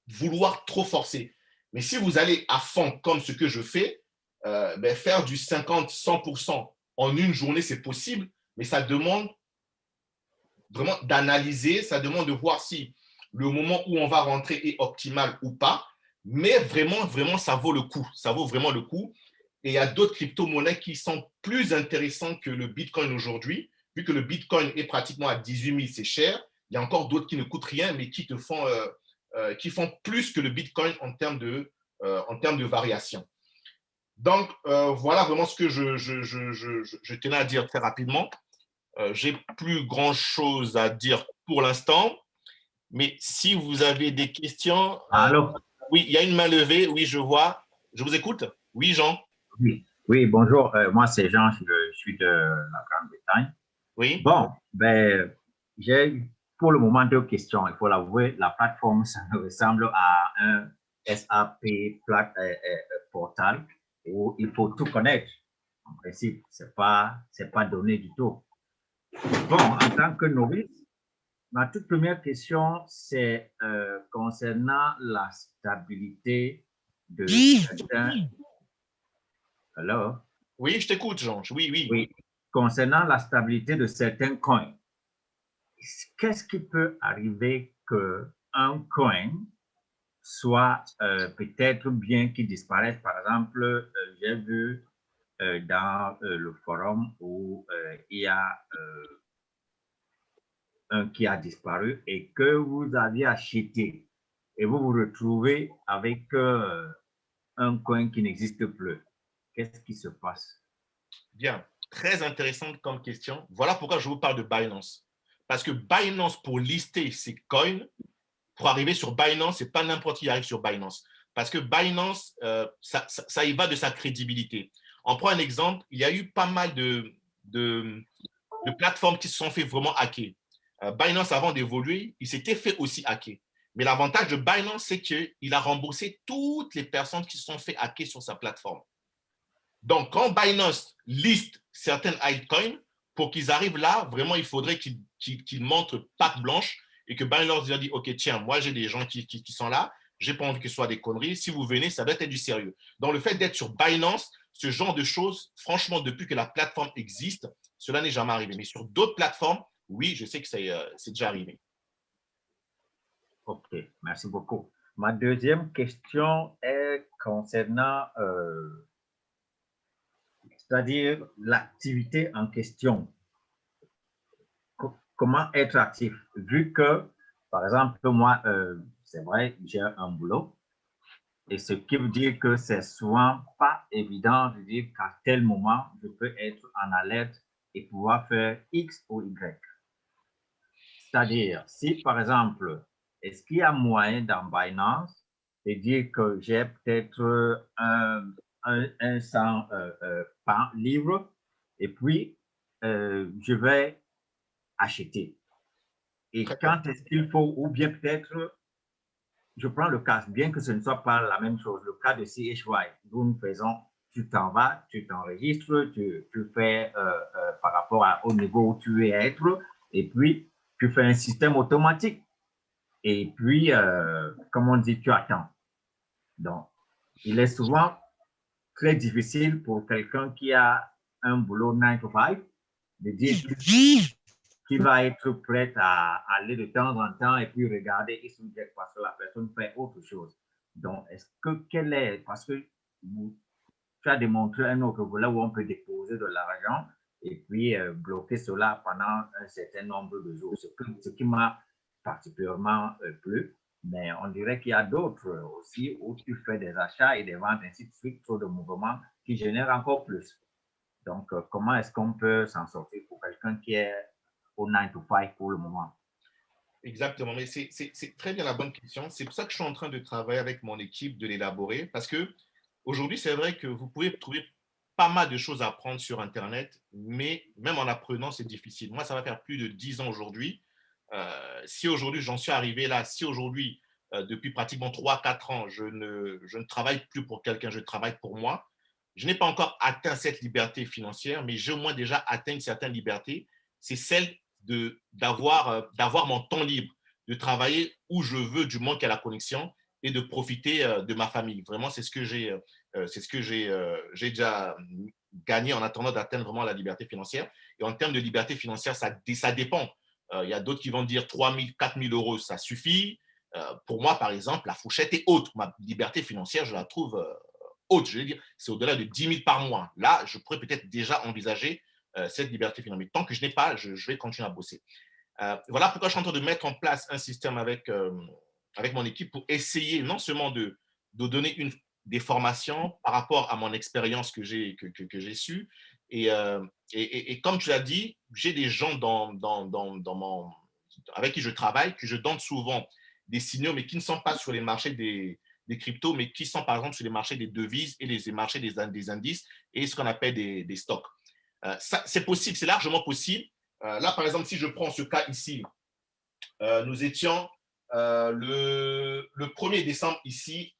vouloir trop forcer. Mais si vous allez à fond comme ce que je fais, faire du 50, 100% en une journée, c'est possible, mais ça demande vraiment d'analyser, ça demande de voir si le moment où on va rentrer est optimal ou pas, mais vraiment, vraiment, ça vaut le coup. Ça vaut vraiment le coup. Et il y a d'autres crypto-monnaies qui sont plus intéressantes que le Bitcoin aujourd'hui, vu que le Bitcoin est pratiquement à 18 000, c'est cher. Il y a encore d'autres qui ne coûtent rien, mais qui font plus que le Bitcoin en termes de variation. Donc, voilà vraiment ce que je tenais à dire très rapidement. J'ai plus grand-chose à dire pour l'instant, mais si vous avez des questions, Allô? oui, il y a une main levée, oui, je vois. Je vous écoute. Oui, Jean. Oui, oui, bonjour. Moi, c'est Jean, je suis de la Grande-Bretagne. Oui. Bon, ben, j'ai pour le moment, deux questions. Il faut l'avouer, la plateforme, ça ressemble à un SAP portal où il faut tout connaître. En principe, c'est pas donné du tout. Bon, en tant que novice, ma toute première question, c'est concernant la stabilité de certains. Alors, Oui, je t'écoute, Jean. Oui, oui. oui, concernant la stabilité de certains coins. Qu'est-ce qui peut arriver qu'un coin soit peut-être bien qu'il disparaisse? Par exemple, j'ai vu dans le forum où il y a un qui a disparu et que vous aviez acheté et vous vous retrouvez avec un coin qui n'existe plus. Qu'est-ce qui se passe? Bien, très intéressante comme question. Voilà pourquoi je vous parle de Binance. Parce que Binance, pour lister ses coins, pour arriver sur Binance, ce n'est pas n'importe qui arrive sur Binance. Parce que Binance, ça y va de sa crédibilité. On prend un exemple, il y a eu pas mal de plateformes qui se sont fait vraiment hacker. Binance, avant d'évoluer, il s'était fait aussi hacker. Mais l'avantage de Binance, c'est qu'il a remboursé toutes les personnes qui se sont fait hacker sur sa plateforme. Donc, quand Binance liste certaines altcoins, pour qu'ils arrivent là, vraiment, il faudrait qu'ils montrent patte blanche et que Binance leur dit, OK, tiens, moi, j'ai des gens qui sont là, j'ai pas envie que ce soit des conneries. Si vous venez, ça doit être du sérieux. Donc, le fait d'être sur Binance, ce genre de choses, franchement, depuis que la plateforme existe, cela n'est jamais arrivé. Mais sur d'autres plateformes, oui, je sais que c'est déjà arrivé. OK, merci beaucoup. Ma deuxième question est concernant, c'est-à-dire l'activité en question. Comment être actif? Vu que, par exemple, moi, c'est vrai, j'ai un boulot, et ce qui veut dire que c'est souvent pas évident de dire qu'à tel moment, je peux être en alerte et pouvoir faire X ou Y. C'est-à-dire, si par exemple, est-ce qu'il y a moyen dans Binance de dire que j'ai peut-être un 100 livres et puis je vais acheter. Et quand est-ce qu'il faut, ou bien peut-être, je prends le cas, bien que ce ne soit pas la même chose, le cas de CHY, où nous faisons, tu t'en vas, tu t'enregistres, tu fais par rapport au niveau où tu veux être, et puis tu fais un système automatique. Et puis, comme on dit, tu attends. Donc, il est souvent très difficile pour quelqu'un qui a un boulot 9 to 5 de dire qu'il va être prêt à aller de temps en temps et puis regarder X ou Y parce que la personne fait autre chose. Donc, quel est, parce que tu as démontré un autre volet où on peut déposer de l'argent et puis bloquer cela pendant un certain nombre de jours. Ce qui m'a particulièrement plu, mais on dirait qu'il y a d'autres aussi où tu fais des achats et des ventes, ainsi de suite, trop de mouvements qui génèrent encore plus. Donc, comment est-ce qu'on peut s'en sortir pour quelqu'un qui est au 9 to 5 pour le moment? Exactement, mais c'est très bien la bonne question. C'est pour ça que je suis en train de travailler avec mon équipe, de l'élaborer, parce que aujourd'hui, c'est vrai que vous pouvez trouver pas mal de choses à apprendre sur Internet, mais même en apprenant, c'est difficile. Moi, ça va faire plus de 10 ans aujourd'hui. Si aujourd'hui, j'en suis arrivé là, si aujourd'hui, depuis pratiquement 3-4 ans, je ne travaille plus pour quelqu'un, je travaille pour moi, je n'ai pas encore atteint cette liberté financière, mais j'ai au moins déjà atteint une certaine liberté. C'est celle d'avoir mon temps libre, de travailler où je veux, du moment qu'il y a la connexion, et de profiter de ma famille. Vraiment, c'est ce que j'ai déjà gagné en attendant d'atteindre vraiment la liberté financière. Et en termes de liberté financière, ça dépend. Il y a d'autres qui vont dire 3 000, 4 000 euros, ça suffit. Pour moi, par exemple, la fourchette est haute. Ma liberté financière, je la trouve haute. Je veux dire, c'est au-delà de 10 000 par mois. Là, je pourrais peut-être déjà envisager cette liberté financière. Mais tant que je n'ai pas, je vais continuer à bosser. Voilà pourquoi je suis en train de mettre en place un système avec mon équipe pour essayer non seulement de donner des formations par rapport à mon expérience que j'ai su. Et comme tu l'as dit, j'ai des gens avec qui je travaille, que je donne souvent des signaux, mais qui ne sont pas sur les marchés des cryptos, mais qui sont par exemple sur les marchés des devises et les marchés des indices et ce qu'on appelle des stocks. C'est possible, c'est largement possible. Là, par exemple, si je prends ce cas ici, nous étions le 1er décembre ici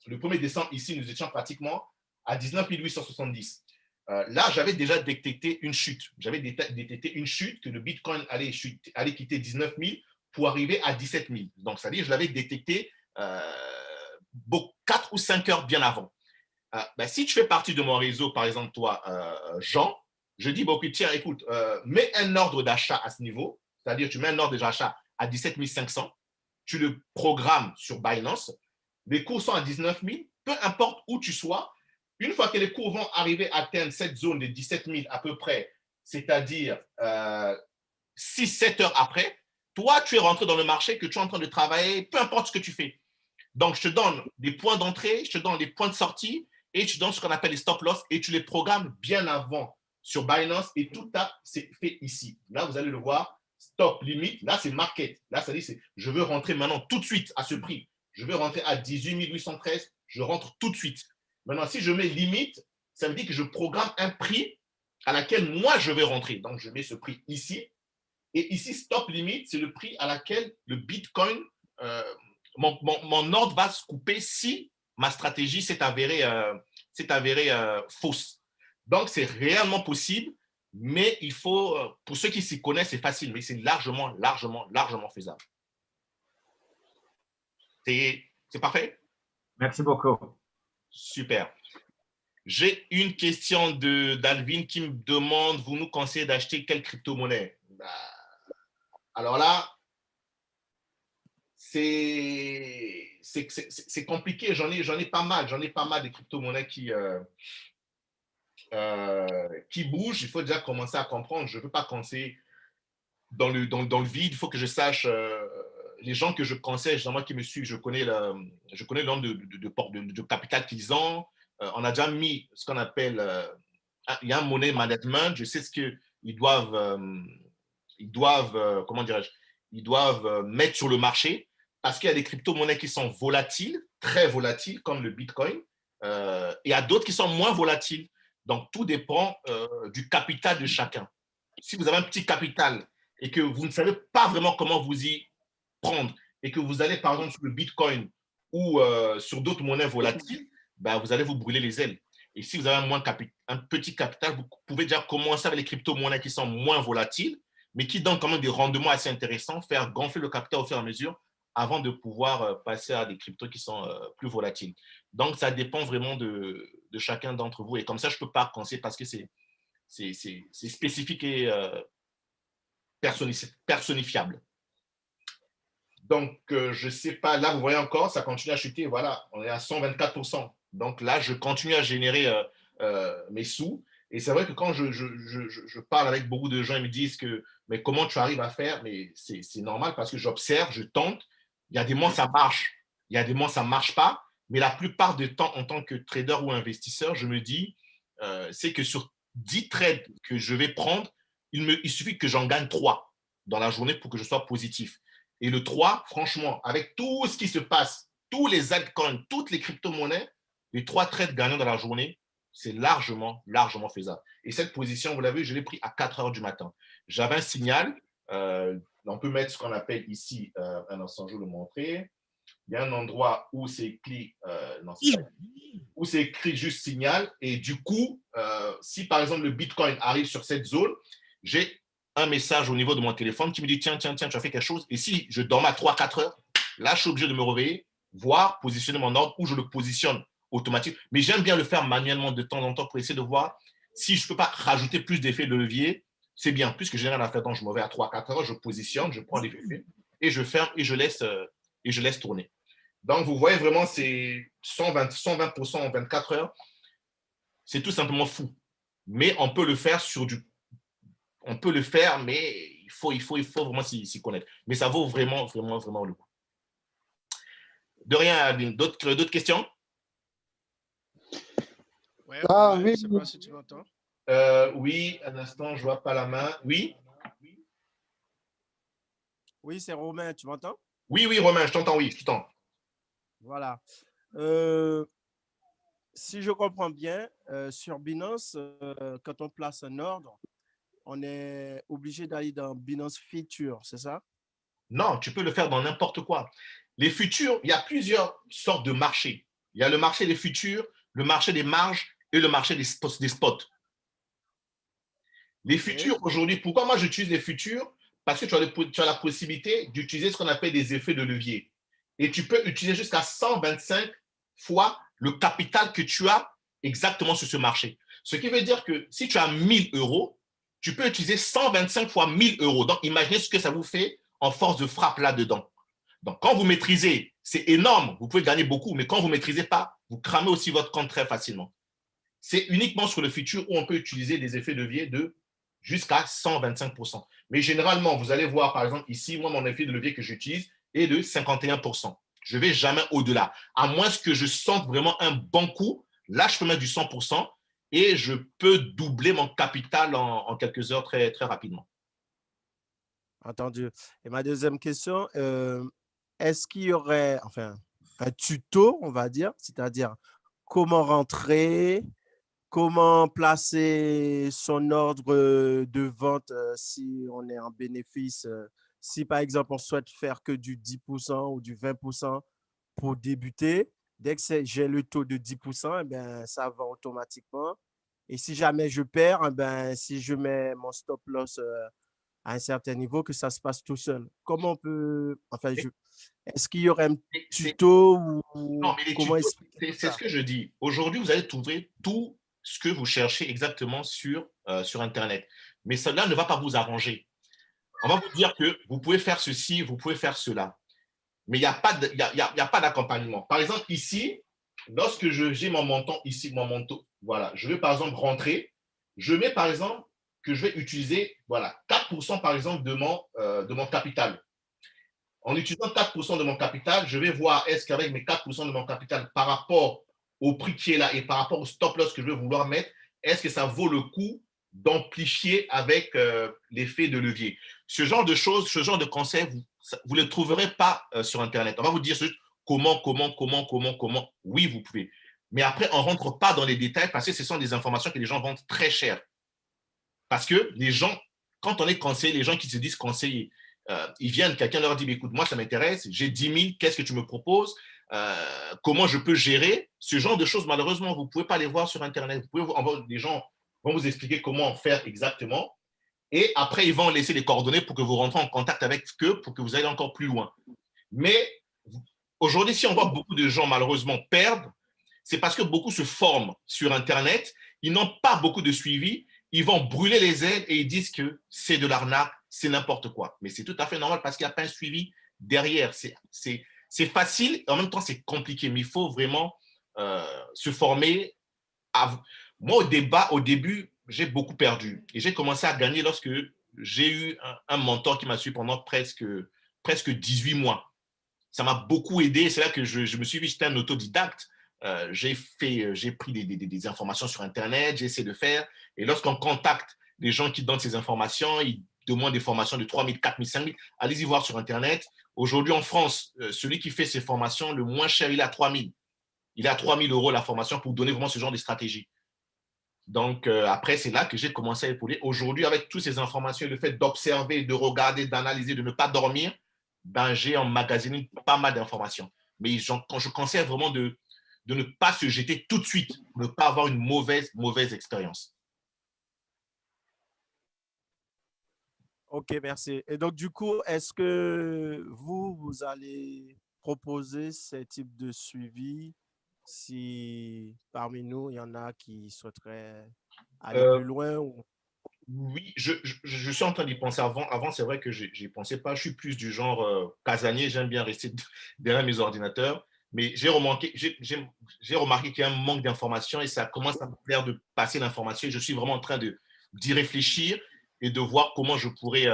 le 1er décembre ici, nous étions pratiquement à 19 870. Là, j'avais déjà détecté une chute. J'avais détecté une chute que le Bitcoin allait quitter 19 000 pour arriver à 17 000. Donc, c'est-à-dire, je l'avais détecté 4 ou 5 heures bien avant. Si tu fais partie de mon réseau, par exemple, toi, Jean, je dis, bon, tiens, écoute, mets un ordre d'achat à ce niveau, c'est-à-dire tu mets un ordre d'achat à 17 500, tu le programmes sur Binance, les cours sont à 19 000, peu importe où tu sois, une fois que les cours vont arriver à atteindre cette zone de 17 000 à peu près, c'est-à-dire 6-7 heures après, toi, tu es rentré dans le marché, que tu es en train de travailler, peu importe ce que tu fais. Donc, je te donne des points d'entrée, je te donne des points de sortie et je te donne ce qu'on appelle les stop loss et tu les programmes bien avant sur Binance et tout ça, c'est fait ici. Là, vous allez le voir, stop, limite. Là, c'est market. Là, ça dit, je veux rentrer maintenant tout de suite à ce prix. Je veux rentrer à 18 813, je rentre tout de suite. Maintenant, si je mets limite, ça veut dire que je programme un prix à laquelle moi, je vais rentrer. Donc, je mets ce prix ici. Et ici, stop limite, c'est le prix à laquelle le Bitcoin, mon ordre va se couper si ma stratégie s'est avérée fausse. Donc, c'est réellement possible, mais il faut, pour ceux qui s'y connaissent, c'est facile, mais c'est largement faisable. C'est parfait? Merci beaucoup. Super. J'ai une question d'Alvin qui me demande, vous nous conseillez d'acheter quelle crypto-monnaie? Alors là, c'est compliqué. J'en ai pas mal. J'en ai pas mal de crypto-monnaies qui bougent. Il faut déjà commencer à comprendre. Je ne veux pas commencer dans le vide. Il faut que je sache les gens que je conseille, généralement qui me suivent, je connais le nombre de capital qu'ils ont. On a déjà mis ce qu'on appelle il y a un money management. Je sais ce qu'ils doivent comment dirais-je, ils doivent mettre sur le marché parce qu'il y a des crypto-monnaies qui sont volatiles, très volatiles, comme le Bitcoin, et il y a d'autres qui sont moins volatiles. Donc, tout dépend du capital de chacun. Si vous avez un petit capital et que vous ne savez pas vraiment comment vous y prendre et que vous allez, par exemple, sur le Bitcoin ou sur d'autres monnaies volatiles, vous allez vous brûler les ailes. Et si vous avez un petit capital, vous pouvez déjà commencer avec les crypto-monnaies qui sont moins volatiles, mais qui donnent quand même des rendements assez intéressants, faire gonfler le capital au fur et à mesure avant de pouvoir passer à des cryptos qui sont plus volatiles. Donc, ça dépend vraiment de chacun d'entre vous. Et comme ça, je ne peux pas conseiller parce que c'est spécifique et personnifiable. Donc, je ne sais pas, là, vous voyez encore, ça continue à chuter. Voilà, on est à 124%. Donc là, je continue à générer mes sous. Et c'est vrai que quand je parle avec beaucoup de gens, ils me disent que, mais comment tu arrives à faire? Mais c'est normal parce que j'observe, je tente. Il y a des mois, ça marche. Il y a des mois, ça ne marche pas. Mais la plupart du temps, en tant que trader ou investisseur, je me dis, c'est que sur 10 trades que je vais prendre, il suffit que j'en gagne 3 dans la journée pour que je sois positif. Et le 3, franchement, avec tout ce qui se passe, tous les altcoins, toutes les crypto-monnaies, les 3 trades gagnants dans la journée, c'est largement faisable. Et cette position, vous l'avez vu, je l'ai pris à 4 heures du matin. J'avais un signal, on peut mettre ce qu'on appelle ici, un instant, je vais le montrer. Il y a un endroit où c'est écrit, où c'est écrit juste signal. Et du coup, si par exemple le Bitcoin arrive sur cette zone, j'ai un message au niveau de mon téléphone qui me dit tiens, tu as fait quelque chose. Et si je dormais à 3-4 heures, là, je suis obligé de me réveiller, voir, positionner mon ordre ou je le positionne automatique. Mais j'aime bien le faire manuellement de temps en temps pour essayer de voir si je ne peux pas rajouter plus d'effets de levier. C'est bien, puisque j'ai rien à faire quand je me réveille à 3-4 heures, je positionne, je prends les effets et je ferme et je laisse tourner. Donc, vous voyez vraiment, c'est 120% en 24 heures. C'est tout simplement fou. Mais on peut le faire on peut le faire, mais il faut vraiment s'y connaître. Mais ça vaut vraiment le coup. De rien, Adeline. D'autres questions? Ouais, je ne sais pas si tu m'entends. Oui, un instant, je ne vois pas la main. Oui? Oui, c'est Romain, tu m'entends? Oui, Romain, je t'entends, oui, je t'entends. Voilà. Si je comprends bien, sur Binance, quand on place un ordre, on est obligé d'aller dans Binance Future, c'est ça? Non, tu peux le faire dans n'importe quoi. Les futurs, il y a plusieurs sortes de marchés. Il y a le marché des futurs, le marché des marges et le marché des spots. Les futurs, aujourd'hui, pourquoi moi j'utilise les futurs? Parce que tu as la possibilité d'utiliser ce qu'on appelle des effets de levier. Et tu peux utiliser jusqu'à 125 fois le capital que tu as exactement sur ce marché. Ce qui veut dire que si tu as 1000 euros, tu peux utiliser 125 fois 1000 euros. Donc, imaginez ce que ça vous fait en force de frappe là-dedans. Donc, quand vous maîtrisez, c'est énorme, vous pouvez gagner beaucoup, mais quand vous ne maîtrisez pas, vous cramez aussi votre compte très facilement. C'est uniquement sur le futur où on peut utiliser des effets de levier de jusqu'à 125%. Mais généralement, vous allez voir, par exemple, ici, moi, mon effet de levier que j'utilise est de 51%. Je ne vais jamais au-delà. À moins que je sente vraiment un bon coup, là, je peux mettre du 100% et je peux doubler mon capital en quelques heures très, très rapidement. Entendu. Et ma deuxième question, est-ce qu'il y aurait enfin, un tuto, on va dire, c'est-à-dire comment rentrer, comment placer son ordre de vente si on est en bénéfice, si par exemple on souhaite faire que du 10% ou du 20% pour débuter, dès que j'ai le taux de 10%, eh bien, ça va automatiquement. Et si jamais je perds, eh bien, si je mets mon stop loss à un certain niveau, que ça se passe tout seul. Comment on peut, enfin, est-ce qu'il y aurait un tuto Non, ou mais les comment tutos, expliquer c'est ça? ce que je dis. Aujourd'hui, vous allez trouver tout ce que vous cherchez exactement sur Internet. Mais cela ne va pas vous arranger. On va vous dire que vous pouvez faire ceci, vous pouvez faire cela. Mais il n'y a pas d'accompagnement. Par exemple, ici, lorsque j'ai mon montant ici, mon montant, voilà, je vais par exemple rentrer, je mets par exemple que je vais utiliser voilà, 4% par exemple de mon capital. En utilisant 4% de mon capital, je vais voir est-ce qu'avec mes 4% de mon capital par rapport au prix qui est là et par rapport au stop loss que je vais vouloir mettre, est-ce que ça vaut le coup d'amplifier avec l'effet de levier. Ce genre de choses, ce genre de conseils, vous ne les trouverez pas sur Internet. On va vous dire juste comment. Oui, vous pouvez. Mais après, on ne rentre pas dans les détails parce que ce sont des informations que les gens vendent très cher. Parce que les gens, quand on est conseillé, les gens qui se disent conseillers, ils viennent, quelqu'un leur dit, écoute, moi, ça m'intéresse, j'ai 10 000, qu'est-ce que tu me proposes? Comment je peux gérer? Ce genre de choses, malheureusement, vous ne pouvez pas les voir sur Internet. Les gens vont vous expliquer comment faire exactement. Et après, ils vont laisser les coordonnées pour que vous rentrez en contact avec eux, pour que vous ayez encore plus loin. Mais aujourd'hui, si on voit beaucoup de gens, malheureusement, perdre, c'est parce que beaucoup se forment sur Internet, ils n'ont pas beaucoup de suivi, ils vont brûler les ailes et ils disent que c'est de l'arnaque, c'est n'importe quoi. Mais c'est tout à fait normal parce qu'il n'y a pas un suivi derrière. C'est facile, en même temps, c'est compliqué, mais il faut vraiment se former. Moi, au début, j'ai beaucoup perdu et j'ai commencé à gagner lorsque j'ai eu un mentor qui m'a suivi pendant presque 18 mois. Ça m'a beaucoup aidé. C'est là que je me suis vu, j'étais un autodidacte. J'ai pris des informations sur Internet, j'ai essayé de faire. Et lorsqu'on contacte les gens qui donnent ces informations, ils demandent des formations de 3 000, 4 000, 5 000. Allez-y voir sur Internet. Aujourd'hui, en France, celui qui fait ces formations, le moins cher, il est à 3 000. Il est à 3 000 € la formation pour donner vraiment ce genre de stratégie. Donc, après, c'est là que j'ai commencé à épauler. Aujourd'hui, avec toutes ces informations, le fait d'observer, de regarder, d'analyser, de ne pas dormir, ben, j'ai emmagasiné pas mal d'informations. Mais je conseille vraiment de ne pas se jeter tout de suite, ne pas avoir une mauvaise expérience. Ok, merci. Et donc, du coup, est-ce que vous allez proposer ce type de suivi si parmi nous, il y en a qui souhaiteraient aller plus loin ou... Oui, je suis en train d'y penser avant. Avant, c'est vrai que je n'y pensais pas. Je suis plus du genre casanier. J'aime bien rester derrière mes ordinateurs. Mais j'ai remarqué qu'il y a un manque d'informations et ça commence à me plaire de passer l'information. Je suis vraiment en train d'y réfléchir et de voir comment je pourrais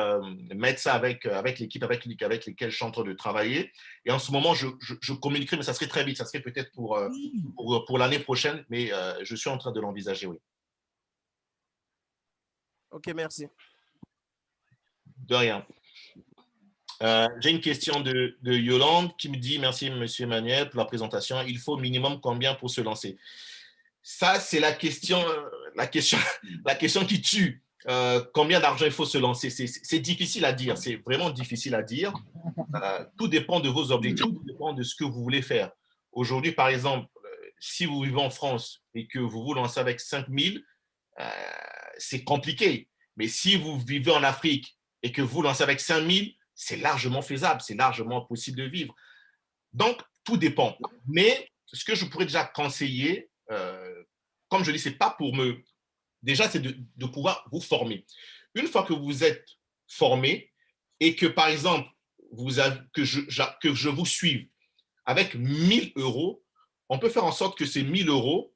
mettre ça avec l'équipe avec laquelle je suis en train de travailler. Et en ce moment, je communiquerai, mais ça serait très vite. Ça serait peut-être pour l'année prochaine, mais je suis en train de l'envisager, oui. Ok, merci. De rien. J'ai une question de Yolande qui me dit « Merci, Monsieur Emmanuel, pour la présentation. Il faut minimum combien pour se lancer ?» Ça, c'est la question qui tue. combien d'argent il faut se lancer. C'est difficile à dire, c'est vraiment difficile à dire. Tout dépend de vos objectifs, tout dépend de ce que vous voulez faire. Aujourd'hui, par exemple, si vous vivez en France et que vous vous lancez avec 5 000, c'est compliqué. Mais si vous vivez en Afrique et que vous lancez avec 5 000, c'est largement faisable, c'est largement possible de vivre. Donc, tout dépend. Mais ce que je pourrais déjà conseiller, comme je dis, c'est pas pour me… Déjà, c'est de pouvoir vous former. Une fois que vous êtes formé et que, par exemple, que je vous suive avec 1 000 euros, on peut faire en sorte que ces 1 000 euros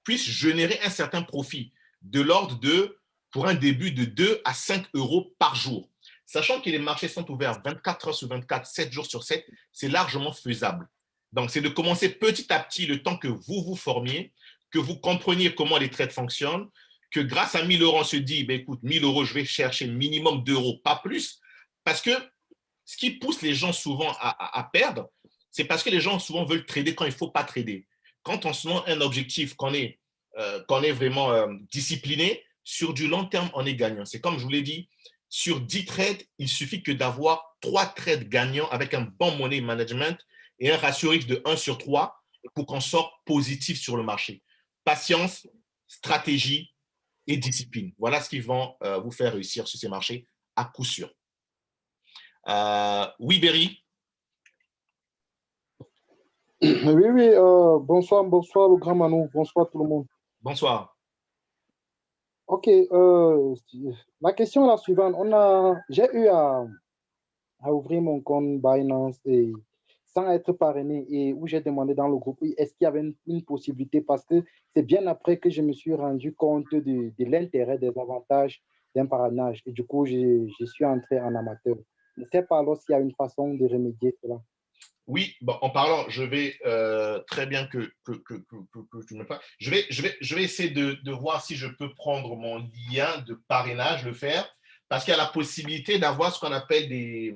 puissent générer un certain profit de l'ordre de, pour un début, de 2 à 5 euros par jour. Sachant que les marchés sont ouverts 24 heures sur 24, 7 jours sur 7, c'est largement faisable. Donc, c'est de commencer petit à petit le temps que vous vous formiez, que vous compreniez comment les trades fonctionnent, que grâce à 1 000 euros, on se dit, ben, écoute, 1 000 euros, je vais chercher minimum 2 euros, pas plus. Parce que ce qui pousse les gens souvent à perdre, c'est parce que les gens souvent veulent trader quand il ne faut pas trader. Quand on se met un objectif, qu'on est vraiment discipliné, sur du long terme, on est gagnant. C'est comme je vous l'ai dit, sur 10 trades, il suffit que d'avoir 3 trades gagnants avec un bon money management et un ratio X de 1 sur 3 pour qu'on sorte positif sur le marché. Patience, stratégie et discipline. Voilà ce qui vont vous faire réussir sur ces marchés à coup sûr. Oui, Berry. Oui, bonsoir, le grand Manou, bonsoir tout le monde. Bonsoir. Ok, la question est la suivante. J'ai eu à ouvrir mon compte Binance et sans être parrainé et où j'ai demandé dans le groupe, est-ce qu'il y avait une possibilité parce que c'est bien après que je me suis rendu compte de l'intérêt, des avantages d'un parrainage et du coup, je suis entré en amateur. Je ne sais pas alors s'il y a une façon de remédier cela. Oui, bon, en parlant, je vais très bien que tu me parles. Je vais essayer de voir si je peux prendre mon lien de parrainage, le faire, parce qu'il y a la possibilité d'avoir ce qu'on appelle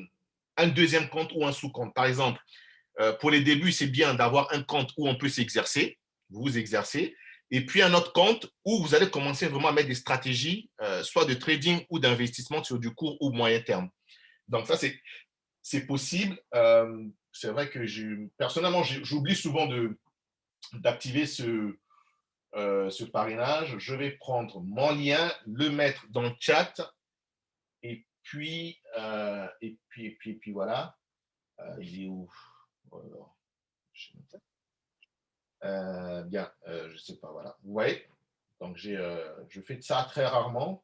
un deuxième compte ou un sous-compte. Par exemple, pour les débuts, c'est bien d'avoir un compte où on peut s'exercer, vous exercer, et puis un autre compte où vous allez commencer vraiment à mettre des stratégies, soit de trading ou d'investissement sur du court ou moyen terme. Donc ça, c'est possible. C'est vrai que personnellement, j'oublie souvent d'activer ce parrainage. Je vais prendre mon lien, le mettre dans le chat, et puis voilà. Il est où? Bien, je ne sais pas, voilà. Vous voyez? Donc, je fais ça très rarement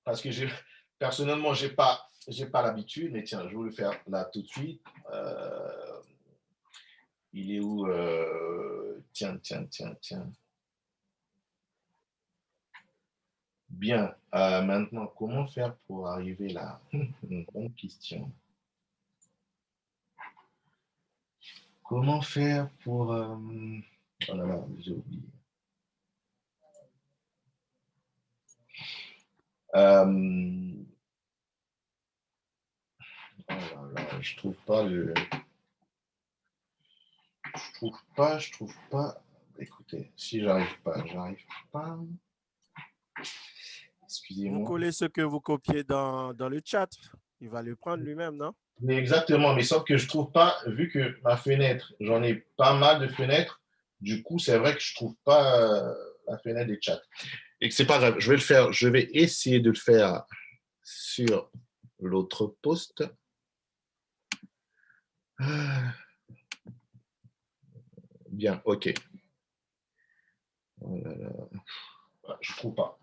parce que personnellement, je n'ai pas l'habitude, mais tiens, je vais le faire là tout de suite. Il est où? Tiens. Bien, maintenant, comment faire pour arriver là? Une bonne question. Comment faire pour… Oh là là, j'ai oublié. Oh là là, je trouve pas le… Je trouve pas… Écoutez, si j'arrive pas. Excusez-moi. Vous collez ce que vous copiez dans le chat. Il va le prendre lui-même, non? Mais exactement, mais sauf que je trouve pas, vu que ma fenêtre, j'en ai pas mal de fenêtres, du coup, c'est vrai que je trouve pas la fenêtre des chats. Et que c'est pas grave, je vais le faire, je vais essayer de le faire sur l'autre poste. Bien, ok. Oh là là. Je trouve pas,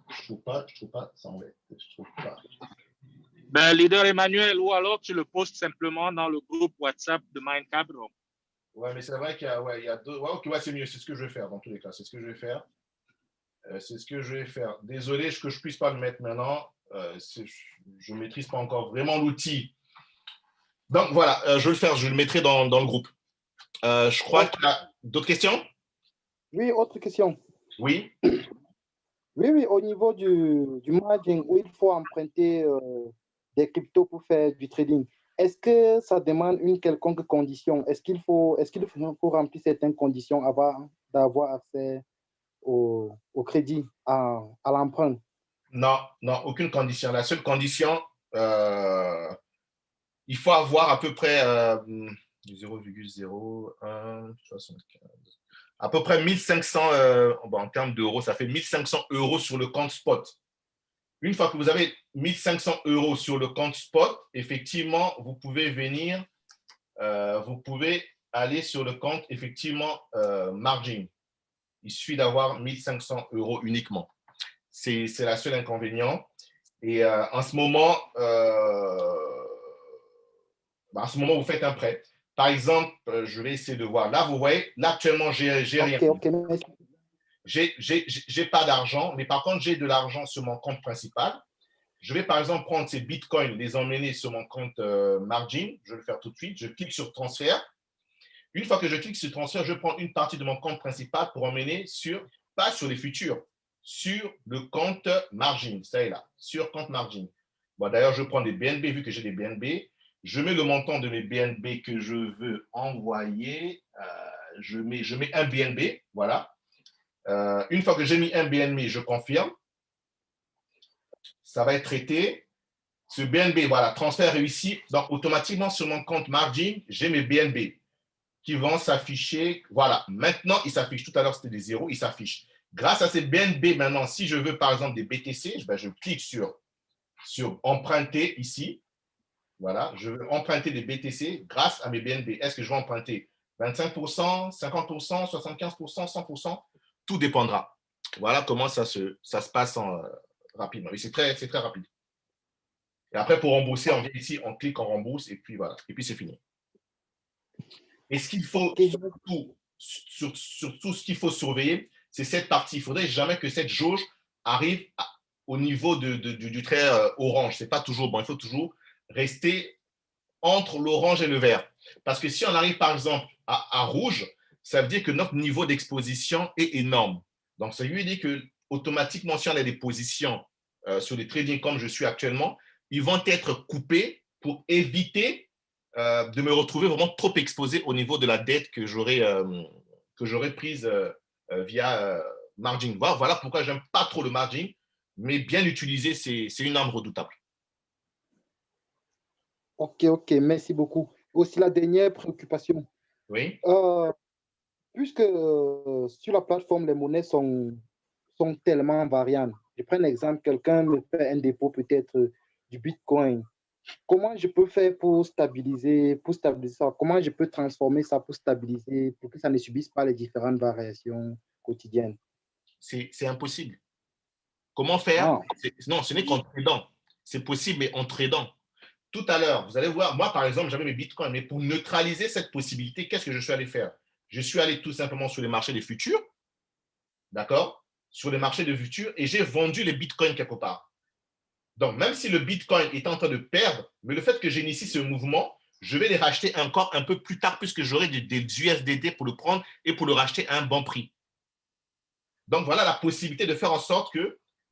ça m'embête. Je trouve pas. Ben, leader Emmanuel, ou alors tu le postes simplement dans le groupe WhatsApp de Mind Capital. Ouais, mais c'est vrai qu'il y a deux. Ouais, ok, ouais, c'est mieux, c'est ce que je vais faire dans tous les cas. C'est ce que je vais faire. Désolé que je ne puisse pas le mettre maintenant. Je ne maîtrise pas encore vraiment l'outil. Donc voilà, je vais le faire, je le mettrai dans le groupe. Je crois qu'il y a d'autres questions? Oui, autre question. Oui. Oui, au niveau du margin où il faut emprunter des cryptos pour faire du trading, est-ce que ça demande une quelconque condition? Est-ce qu'il faut remplir certaines conditions avant d'avoir accès au crédit, à l'emprunt? Non, non, aucune condition. La seule condition, il faut avoir à peu près 0,0175. À peu près 1500, bon, en termes d'euros, ça fait 1500 euros sur le compte spot. Une fois que vous avez 1500 euros sur le compte spot, effectivement, vous pouvez venir, vous pouvez aller sur le compte, effectivement, margin. Il suffit d'avoir 1500 euros uniquement. C'est la seule inconvénient. Et en ce moment, vous faites un prêt. Par exemple, je vais essayer de voir. Là, vous voyez, là, actuellement, j'ai rien. Ok, merci. J'ai pas d'argent, mais par contre, j'ai de l'argent sur mon compte principal. Je vais, par exemple, prendre ces bitcoins, les emmener sur mon compte margin. Je vais le faire tout de suite. Je clique sur transfert. Une fois que je clique sur transfert, je prends une partie de mon compte principal pour emmener pas sur les futurs, sur le compte margin. Ça est là, sur compte margin. Bon, d'ailleurs, je prends des BNB vu que j'ai des BNB. Je mets le montant de mes BNB que je veux envoyer. Je mets un BNB, voilà. Une fois que j'ai mis un BNB, je confirme. Ça va être traité. Ce BNB, voilà, transfert réussi. Donc, automatiquement, sur mon compte margin, j'ai mes BNB qui vont s'afficher. Voilà, maintenant, ils s'affichent. Tout à l'heure, c'était des zéros, ils s'affichent. Grâce à ces BNB, maintenant, si je veux, par exemple, des BTC, je clique sur emprunter ici. Voilà, je veux emprunter des BTC grâce à mes BNB. Est-ce que je vais emprunter 25%, 50%, 75%, 100%? Tout dépendra. Voilà comment ça se passe rapidement. Et c'est très rapide. Et après, pour rembourser, on vient ici, on clique, on rembourse, et puis voilà. Et puis, c'est fini. Et ce qu'il faut, surtout ce qu'il faut surveiller, c'est cette partie. Il ne faudrait jamais que cette jauge arrive au niveau du trait orange. Ce n'est pas toujours bon. Il faut toujours rester entre l'orange et le vert. Parce que si on arrive, par exemple, à rouge, ça veut dire que notre niveau d'exposition est énorme. Donc, ça veut dire que automatiquement, si on a des positions sur les trading comme je suis actuellement, ils vont être coupés pour éviter de me retrouver vraiment trop exposé au niveau de la dette que j'aurais prise via margin. Voilà pourquoi je n'aime pas trop le margin, mais bien l'utiliser, c'est une arme redoutable. Ok, merci beaucoup. Aussi, la dernière préoccupation. Oui. Puisque sur la plateforme, les monnaies sont tellement variantes. Je prends un exemple, quelqu'un me fait un dépôt peut-être du Bitcoin. Comment je peux faire pour stabiliser ça? Comment je peux transformer ça pour stabiliser, pour que ça ne subisse pas les différentes variations quotidiennes? C'est impossible. Comment faire? Non, ce n'est qu'en tradant. C'est possible, mais en tradant. Tout à l'heure, vous allez voir, moi, par exemple, j'avais mes bitcoins, mais pour neutraliser cette possibilité, qu'est-ce que je suis allé faire? Je suis allé tout simplement sur les marchés des futurs, d'accord? Sur les marchés des futurs, et j'ai vendu les bitcoins quelque part. Donc, même si le bitcoin est en train de perdre, mais le fait que j'initie ce mouvement, je vais les racheter encore un peu plus tard puisque j'aurai des USDT pour le prendre et pour le racheter à un bon prix. Donc, voilà la possibilité de faire en sorte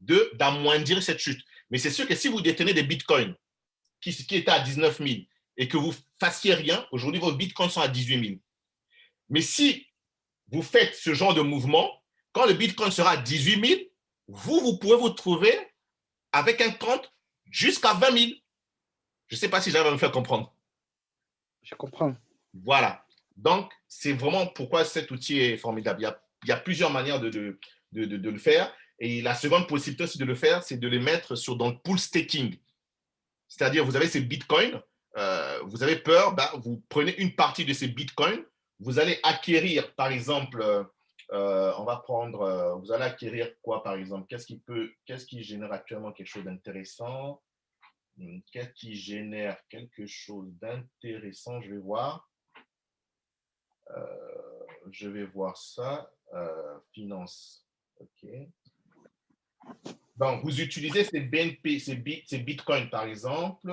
d'amoindrir cette chute. Mais c'est sûr que si vous détenez des bitcoins qui étaient à 19 000 et que vous fassiez rien, aujourd'hui, vos bitcoins sont à 18 000. Mais si vous faites ce genre de mouvement, quand le bitcoin sera à 18 000, vous pouvez vous trouver avec un compte jusqu'à 20 000. Je ne sais pas si j'arrive à me faire comprendre. Je comprends. Voilà. Donc, c'est vraiment pourquoi cet outil est formidable. Il y a plusieurs manières de le faire. Et la seconde possibilité aussi de le faire, c'est de les mettre dans le pool staking. C'est-à-dire, vous avez ces bitcoins, vous avez peur, vous prenez une partie de ces bitcoins, vous allez acquérir, par exemple, on va prendre, vous allez acquérir quoi, par exemple? Qu'est-ce qui génère actuellement quelque chose d'intéressant? Qu'est-ce qui génère quelque chose d'intéressant? Je vais voir. Je vais voir ça. Finance. OK. Donc, vous utilisez ces BNP, ces bitcoins, par exemple,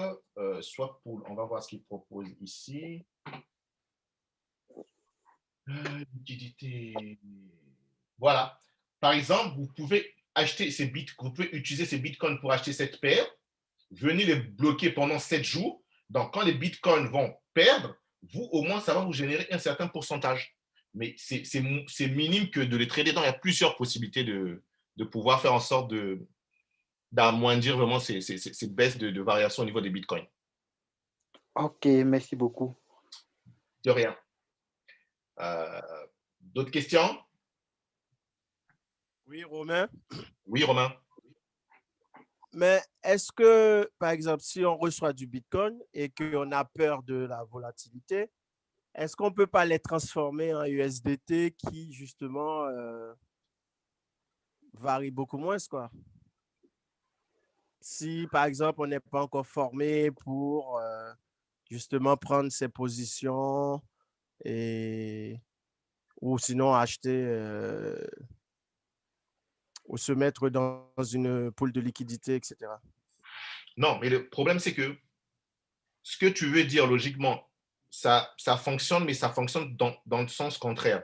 soit pour, on va voir ce qu'ils proposent ici. Liquidité. Voilà. Par exemple, vous pouvez utiliser ces bitcoins pour acheter cette paire, venir les bloquer pendant 7 jours. Donc, quand les bitcoins vont perdre, vous, au moins, ça va vous générer un certain pourcentage. Mais c'est minime que de les trader. Donc, il y a plusieurs possibilités de pouvoir faire en sorte d'amoindrir vraiment ces baisses de variation au niveau des bitcoins. Ok, merci beaucoup. De rien. D'autres questions? Oui, Romain. Oui, Romain. Mais est-ce que, par exemple, si on reçoit du Bitcoin et qu'on a peur de la volatilité, est-ce qu'on ne peut pas les transformer en USDT qui, justement, varie beaucoup moins, quoi? Si, par exemple, on n'est pas encore formé pour justement prendre ses positions et, ou sinon acheter ou se mettre dans une pool de liquidité, etc. Non, mais le problème, c'est que ce que tu veux dire logiquement, ça fonctionne, mais ça fonctionne dans le sens contraire.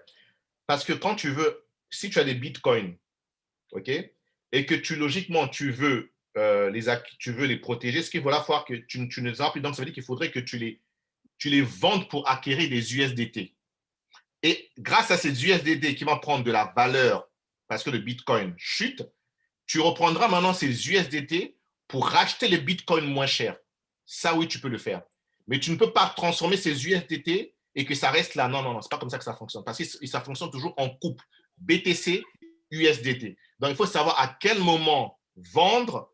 Parce que quand tu veux, si tu as des bitcoins, OK, et que logiquement, tu veux les protéger, ce qu'il va falloir que tu ne les as plus. Donc, ça veut dire qu'il faudrait que tu les vendes pour acquérir des USDT. Et grâce à ces USDT qui vont prendre de la valeur parce que le bitcoin chute, tu reprendras maintenant ces USDT pour racheter les bitcoins moins chers. Ça, oui, tu peux le faire. Mais tu ne peux pas transformer ces USDT et que ça reste là. Non, non, non, c'est pas comme ça que ça fonctionne. Parce que ça fonctionne toujours en couple. BTC, USDT. Donc, il faut savoir à quel moment vendre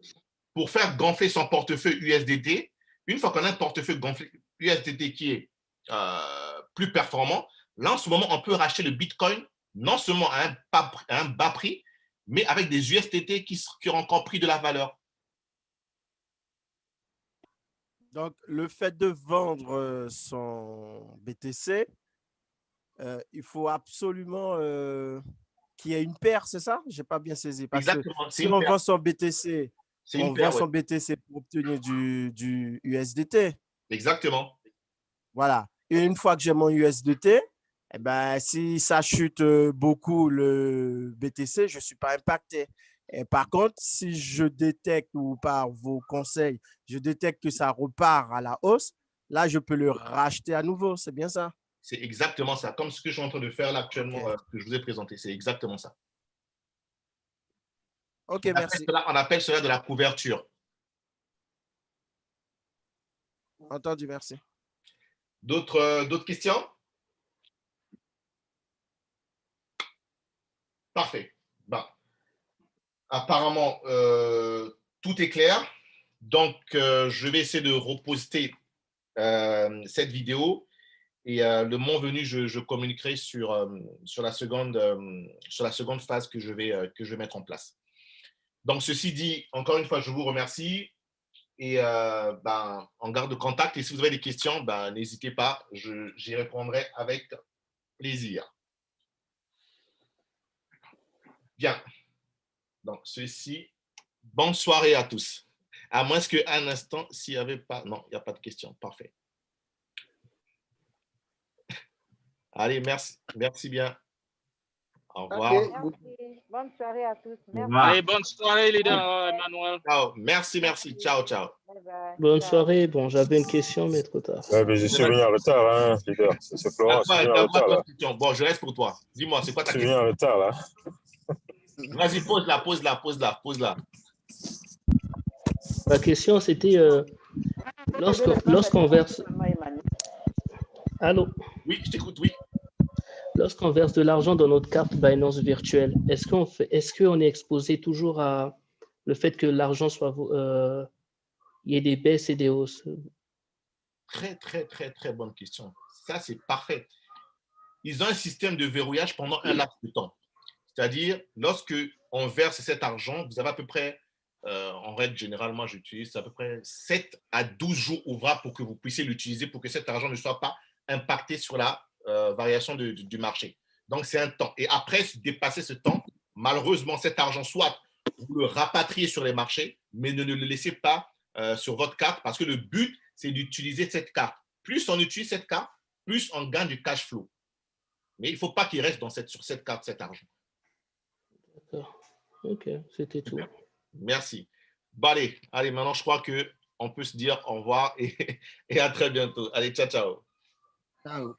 pour faire gonfler son portefeuille USDT. Une fois qu'on a un portefeuille gonflé USDT qui est plus performant, là, en ce moment, on peut racheter le Bitcoin non seulement à un bas prix, mais avec des USDT qui ont encore pris de la valeur. Donc, le fait de vendre son BTC, il faut absolument qu'il y ait une paire, c'est ça? Je n'ai pas bien saisi. Parce Exactement, que si on vend son BTC, on vend son BTC pour obtenir du USDT. Exactement. Voilà. Et une fois que j'ai mon USDT, eh ben, si ça chute beaucoup le BTC, je ne suis pas impacté. Et par contre, si je détecte ou par vos conseils, je détecte que ça repart à la hausse, là, je peux le racheter à nouveau. C'est bien ça? C'est exactement ça. Comme ce que je suis en train de faire là actuellement, Okay. que je vous ai présenté. C'est exactement ça. OK, merci. On appelle cela de la couverture. Entendu, merci. D'autres questions? Parfait. Bon. Apparemment, tout est clair. Donc, je vais essayer de reposter cette vidéo et le moment venu, je communiquerai sur la seconde phase que je vais mettre en place. Donc, ceci dit, encore une fois, je vous remercie et on garde contact. Et si vous avez des questions, n'hésitez pas, j'y répondrai avec plaisir. Bien. Donc, ceci, bonne soirée à tous. À moins qu'un instant, s'il n'y avait pas... Non, il n'y a pas de questions. Parfait. Allez, merci. Merci bien. Au revoir. Okay. Merci. Bonne soirée à tous. Merci. Allez, bonne soirée, leader Emmanuel. Ciao. Merci. Ciao, ciao. Bye bye. Bonne Ciao. soirée. Bon, j'avais une question, mais trop tard. Ouais, mais je suis venu en retard, hein, leader. C'est Florent, je suis venu en retard, là. Bon, je reste pour toi. Dis-moi, c'est quoi ta Je suis question? venu en retard, là. Vas-y, pose-la. La question, c'était lorsqu'on verse... Allô? Oui, je t'écoute, oui. Lorsqu'on verse de l'argent dans notre carte Binance virtuelle, est-ce qu'on est exposé toujours à le fait que l'argent soit... il y ait des baisses et des hausses? Très, très, très, très bonne question. Ça, c'est parfait. Ils ont un système de verrouillage pendant un laps de temps. C'est-à-dire, lorsque on verse cet argent, vous avez à peu près, en règle généralement, j'utilise à peu près 7 à 12 jours ouvrables pour que vous puissiez l'utiliser pour que cet argent ne soit pas impacté sur la variation du marché. Donc, c'est un temps. Et après, dépasser ce temps, malheureusement, cet argent, soit vous le rapatriez sur les marchés, mais ne le laissez pas sur votre carte parce que le but, c'est d'utiliser cette carte. Plus on utilise cette carte, plus on gagne du cash flow. Mais il ne faut pas qu'il reste sur cette carte, cet argent. D'accord. OK, c'était tout. Merci. Bon, allez, maintenant, je crois qu'on peut se dire au revoir et à très bientôt. Allez, ciao, ciao. Ciao.